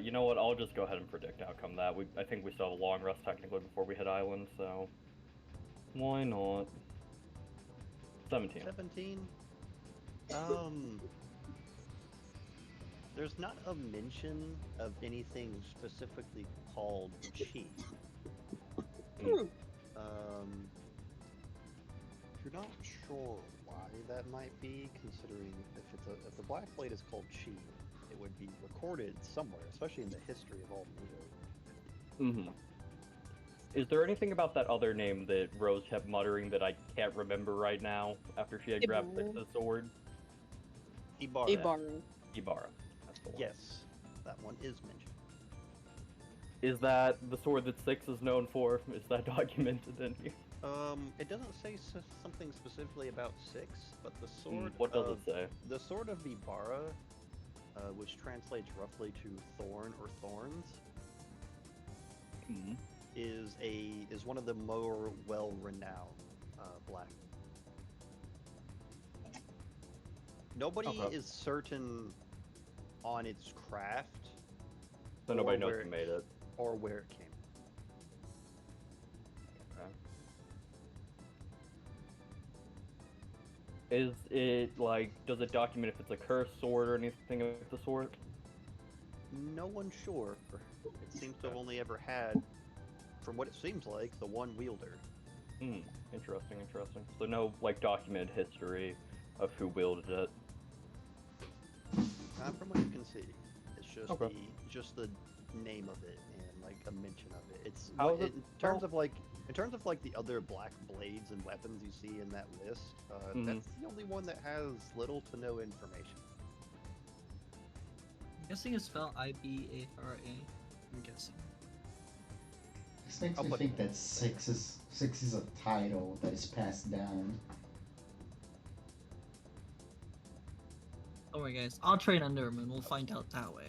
You know what? I'll just go ahead and predict outcome that. I think we still have a long rest technically before we hit island, so why not? 17. 17? There's not a mention of anything specifically called Chi. Hmm. You're not sure why that might be, considering if the Black Blade is called Chi, it would be recorded somewhere, especially in the history of all the Is there anything about that other name that Rose kept muttering that I can't remember right now after she had grabbed the sword? Ibarra. Ibarra. That's the one. Yes, that one is mentioned. Is that the sword that Six is known for? Is that documented in here? It doesn't say something specifically about Six, but the sword. What does it say? The sword of Ibarra, which translates roughly to thorn or thorns, is one of the more well-renowned black. Nobody is certain on its craft. So nobody knows who made it. Or where it came. Is it, like, does it document if it's a cursed sword or anything of the sort? No one's sure. It seems to have only ever had, from what it seems like, the one wielder. Interesting. So no, like, documented history of who wielded it? Not from what you can see. It's just Okay. just the name of it and, like, a mention of it. It's How is it in terms of like the other black blades and weapons you see in that list, that's the only one that has little to no information. I'm guessing it's spelled Ibara. I'm guessing. This makes I'll me put think it that in. six is a title that is passed down. Don't worry, guys. I'll train under him, and we'll find out that way.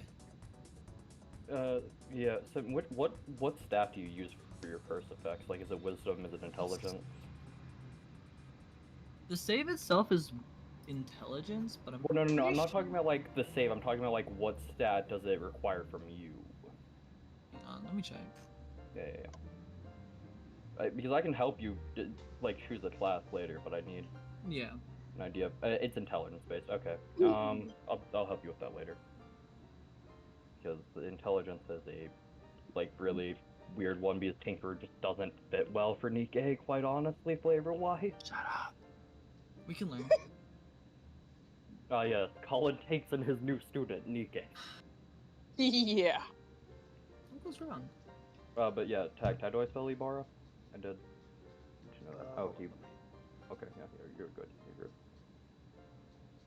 Yeah. So what stat do you use for your curse effects? Like, is it wisdom? Is it intelligence? The save itself is intelligence, but I'm Well, no. I'm pretty not talking sure- about like the save. I'm talking about like what stat does it require from you? Hang on, let me check. Yeah. Because I can help you like choose a class later, but I need Yeah. an idea. It's intelligence based. Okay. I'll help you with that later. Because the intelligence is a like really weird one because Tinker just doesn't fit well for Nikkei, quite honestly, flavor wise. Shut up. We can learn. Yes, Colin takes in his new student, Nikkei. Yeah. What goes wrong? But yeah, Tact, how do I spell Ibarra? I did. You know that. Oh, he. Let me- Okay, yeah, you're good. You're good.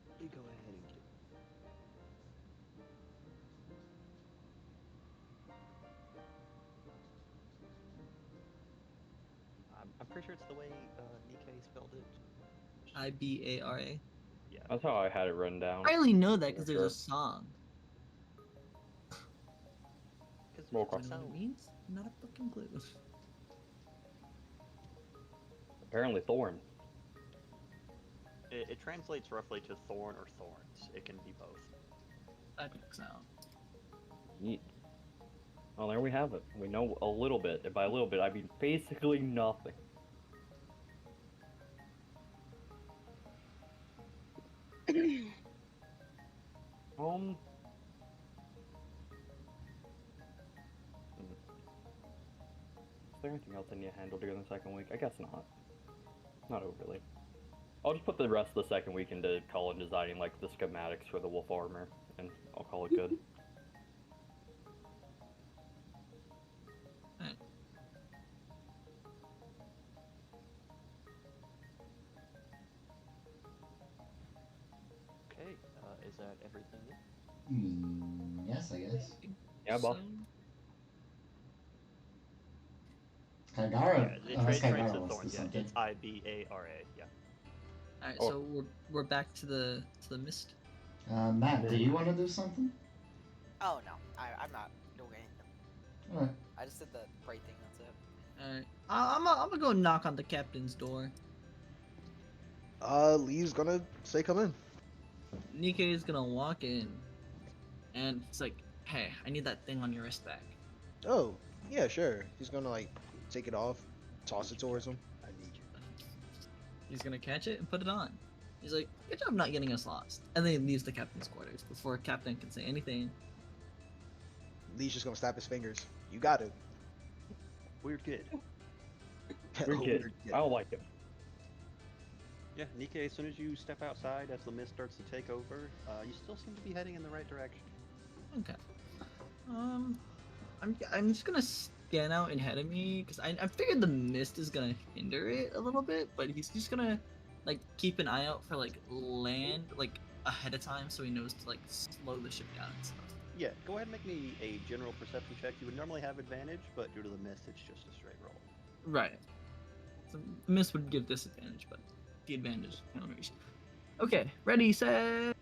let me go ahead and get. I'm pretty sure it's the way Nikkei spelled it. Ibara. Yeah. That's how I had it written down. I only know that because Sure. there's a song. Because Roll Do call. you know what it means? Not a fucking clue. Apparently Thorn. it translates roughly to thorn or thorns. It can be both. That checks out. Neat. Well, there we have it. We know a little bit, and by a little bit, I mean basically nothing. Um. Is there anything else I need to handle during the second week? I guess not. Not overly. I'll just put the rest of the second week into Colin designing like the schematics for the wolf armor, and I'll call it good. Alright. Okay. Is that everything? Yes, I guess. Yeah, boss. Kagara, Yeah, it unless translates Kagara to wants to thorns. do Yeah, something. it's Ibara. Yeah. Alright, Oh. so we're back to the mist. Matt, do you want to do something? Oh no, I'm not doing anything. Alright. I just did the bright thing. That's it. Alright. I'm gonna go knock on the captain's door. Lee's gonna say come in. Nikkei is gonna walk in, and it's like, hey, I need that thing on your wrist back. Oh, yeah, sure. He's gonna like take it off, toss it towards him. I need you. He's gonna catch it and put it on. He's like, good job not getting us lost. And then he leaves the captain's quarters before captain can say anything. Lee's just gonna snap his fingers. You got it. Weird kid. Weird Oh, kid. I don't like him. Yeah, Nikkei, as soon as you step outside, as the mist starts to take over, you still seem to be heading in the right direction. Okay. I'm just gonna scan out ahead of me because I figured the mist is gonna hinder it a little bit, but he's just gonna like keep an eye out for like land like ahead of time so he knows to like slow the ship down and stuff. Yeah, go ahead and make me a general perception check. You would normally have advantage, but due to the mist, it's just a straight roll. Right. So the mist would give disadvantage, but the advantage counteration. Okay, ready, set,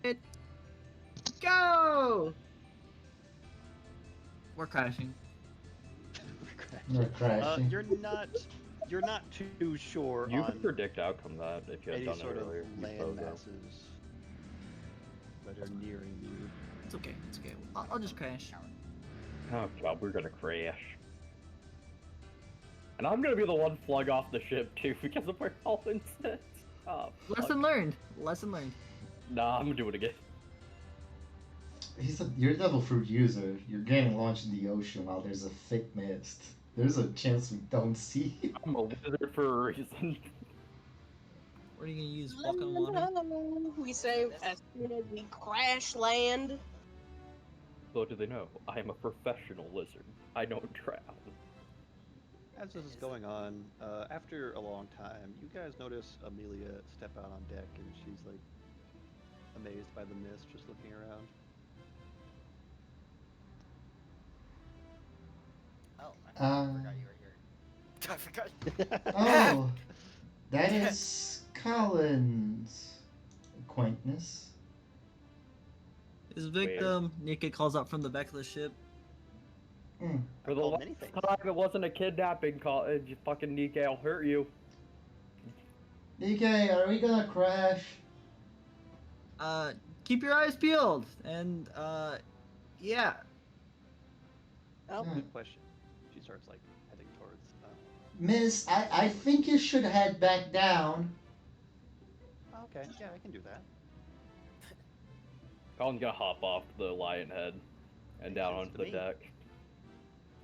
go! We're crashing. We're crashing. You're not too sure You on could predict outcome that if you had any done sort it of earlier. You land froze out. masses that are nearing you. It's okay, it's okay. I'll just crash. Oh god, we're gonna crash. And I'm gonna be the one flung off the ship too because of where Colin sits. Oh, fuck. Lesson learned. Lesson learned. Nah, I'm gonna do it again. You're a devil fruit user. You're getting launched in the ocean while there's a thick mist. There's a chance we don't see you. I'm a wizard for a reason. What are you gonna use? Walk on water? We say as soon as we crash land. So do they know? I am a professional lizard. I don't drown. As this is going on, after a long time, you guys notice Amelia step out on deck, and she's like amazed by the mist, just looking around. Oh, I Uh, forgot you were here. I forgot. Oh, that is Colin's acquaintance. His victim, Nika calls out from the back of the ship. Hmm. For the called last many things. time, it wasn't a kidnapping call. You fucking Nikkei, I'll hurt you. DK, are we gonna crash? Keep your eyes peeled, and yeah. Oh, Hmm. Good question. She starts like heading towards. Miss, I think you should head back down. Okay, yeah, I can do that. Colin's gonna hop off the lion head and down Makes onto sense the to me. deck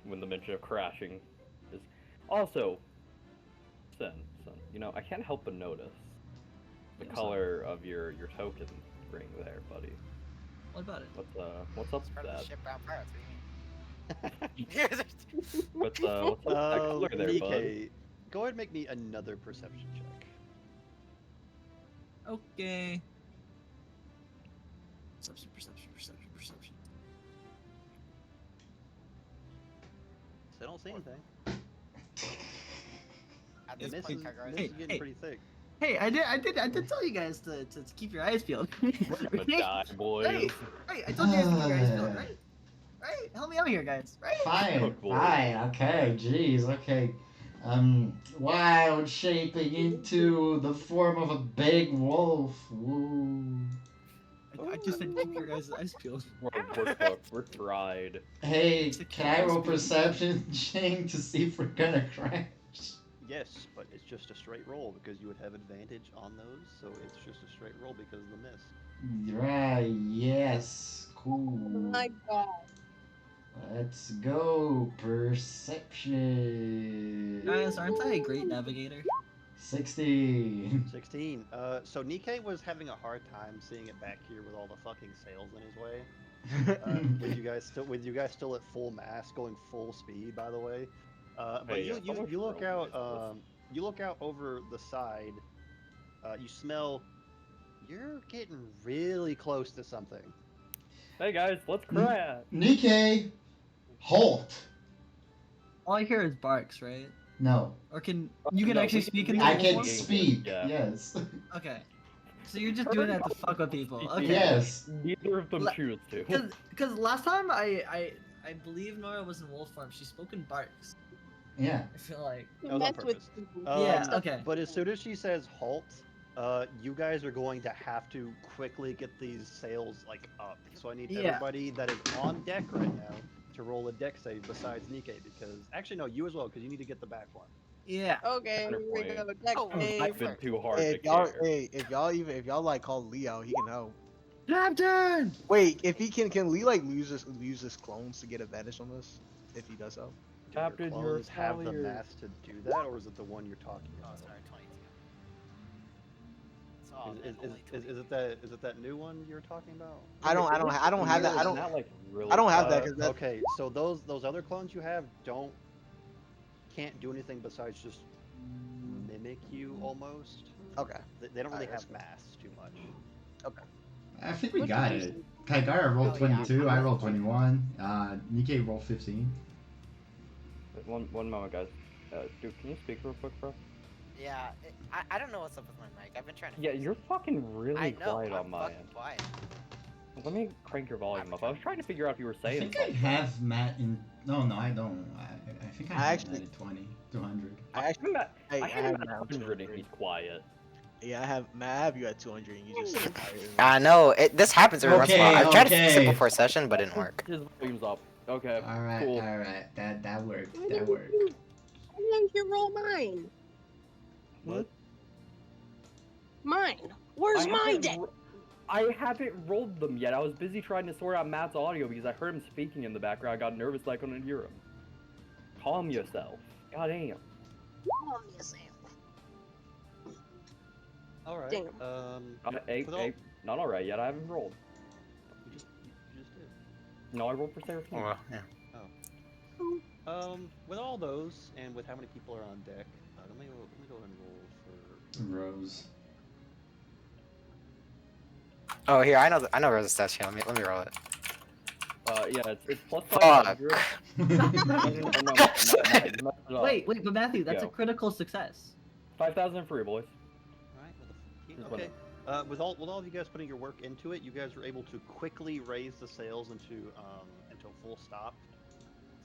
when the mention of crashing is. Also, Sen, you know, I can't help but notice the Yeah, color of your token ring there, buddy. What about it? What's up It's with part of the that? ship bound pirates. What do you mean? What's up with that color there, bud? DK, go ahead and make me another perception check. Okay. Perception. So I don't see anything. At This this is, point, Kagura this is is getting pretty thick. Hey, I did tell you guys to keep your eyes peeled. I'm gonna die, boys. Right, I told you guys to keep your eyes peeled, right? Right? Help me out here, guys, right? Fine, Look, boy. fine, okay, jeez, okay. Wild shaping into the form of a big wolf. Woo. I just said keep your guys' eyes peeled. We're cooked. We're fried. Hey, To can I keep roll us moving. perception, Shane, to see if we're gonna crash? Yes, but it's just a straight roll because you would have advantage on those, so it's just a straight roll because of the miss. Right, yes, oh cool. my god. Let's go, perception. Guys, aren't I a great navigator? 16. 16. So Nikkei was having a hard time seeing it back here with all the fucking sails in his way. With you guys still at full mast, going full speed, by the way. But Hey, yeah, you someone look should out roll this. you look out over the side. You smell. You're getting really close to something. Hey guys, let's crash. Nikkei, halt. All I hear is barks, right? No, Or can you can No, actually we- speak in we the I can can form? speak. Yeah. Yes. Okay. So you're just doing that to fuck with people. Okay. Yes. Neither of them Le- choose to. Because last time I believe Nora was in wolf form. She spoke in barks. Yeah. I feel like. That was on Mess with purpose. people. Yeah. Um, Okay. But as soon as she says halt, you guys are going to have to quickly get these sails like up. So I need Yeah. everybody that is on deck right now to roll a deck save besides Nikkei because actually no, you as well because you need to get the back one. Yeah. Okay, here we go. Deck Oh, save. I've been too hard Hey, to if y'all, care. hey, if y'all like call Lee out, he can help. Captain. Wait, if he can Lee like use his clones to get advantage on this? If he does so. Do your Captain, you're a clones have the failure. mass to do that, or is it the one you're talking Oh, about? sorry, 22. So, Is it that new one you're talking about? I don't have that. I Isn't don't. that, like, really I don't have that tough? because that. Okay, so those other clones you have can't do anything besides just mimic you almost. Okay. They don't really Alright, have mass too much. I think we What got did it. you Kaigara rolled Oh, yeah. 22, I rolled 21, Nikkei rolled 15. One moment, guys. Dude, can you speak real quick, bro? yeah, I don't know what's up with my mic. I've been trying to. Yeah, fix you're it. fucking really I know. quiet I'm on my fucking end. quiet. Let me crank your volume up. I was trying to figure out if you were I saying think I something. have Matt in. No, I don't. I think I I have actually- Matt at 20, 200. I actually. I'm at, Hey, I I had have him at Matt. 100 and he's quiet. Yeah, I have you at 200 and you just. I know. This happens every once in a while. Okay, I've tried to fix it okay. before session, but it didn't work. His volume's up. Okay, Alright, cool. alright. That worked. Why That didn't worked. you- Why didn't you roll mine? What? Mine. Where's I my haven't deck? I haven't rolled them yet. I was busy trying to sort out Matt's audio because I heard him speaking in the background. I got nervous like I couldn't hear him. Calm yourself. Goddamn. Oh, yes, Sam. All right. Damn. Hey, with all- hey, not alright yet. I haven't rolled. you just did. No, I rolled for Seraphine. yeah. With all those and with how many people are on deck, let me go ahead and roll for. Rose. Oh, here I know Rose's stats. Here, let me roll it. Yeah, it's plus Fuck. 500. No, Wait, but Matthew, that's a Go. critical success. 5,000 free, boys. Alright, Just okay. With all of you guys putting your work into it, you guys were able to quickly raise the sails into a full stop,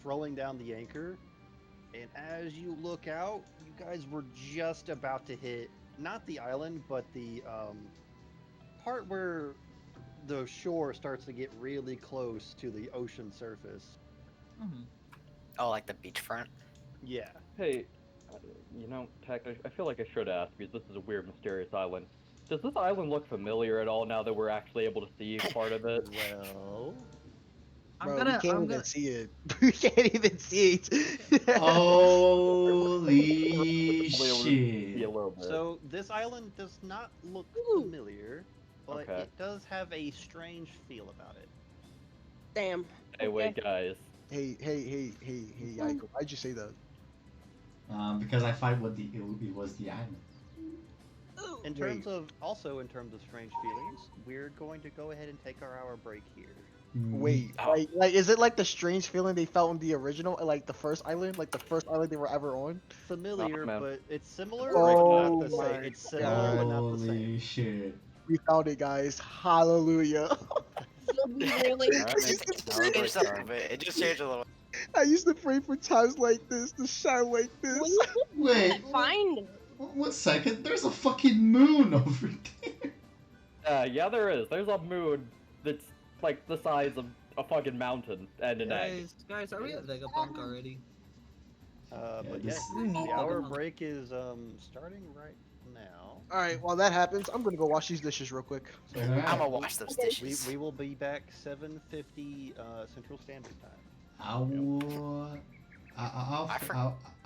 throwing down the anchor. And as you look out, you guys were just about to hit not the island, but the part where the shore starts to get really close to the ocean surface. Mm-hmm. Oh, like the beachfront? Yeah. Hey, you know, Tech, I feel like I should ask because this is a weird, mysterious island. Does this island look familiar at all now that we're actually able to see part of it? Well, Bro, we can't I'm even gonna. see it. We can't even see it. Holy We'll be able to see shit. a little bit. so this island does not look Ooh. familiar, but Okay. it does have a strange feel about it. Damn. Hey, wait, guys. Hey, Aiko, why'd you say that? Because I fight with it was the island. Ooh. In terms of strange feelings, we're going to go ahead and take our hour break here. Wait, Oh. like, is it like the strange feeling they felt in the original, like the first island they were ever on? Familiar, man. but it's similar, Oh but not the my same. It's similar, but not the same. Holy shit. We found it, guys. Hallelujah. We really Alright, I used to now pray- we're Changed a little bit. It just changed a little. I used to pray for times like this to shine like this. we Wait, can't find it. 1 second. There's a fucking moon over there. Yeah, there is. There's a moon that's like the size of a fucking mountain and an egg. Guys, are we at Vegapunk already? But this- yes, We need the hour Vegapunk. break is starting right now. All right, while that happens, I'm gonna go wash these dishes real quick. So Alright. I'm gonna wash those Okay. dishes. we will be back 7:50 Central Standard Time.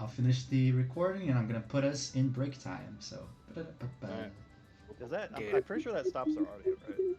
I'll finish the recording and I'm gonna put us in break time. So. Alright. Does that? I'm Dude. pretty sure that stops our audio, right?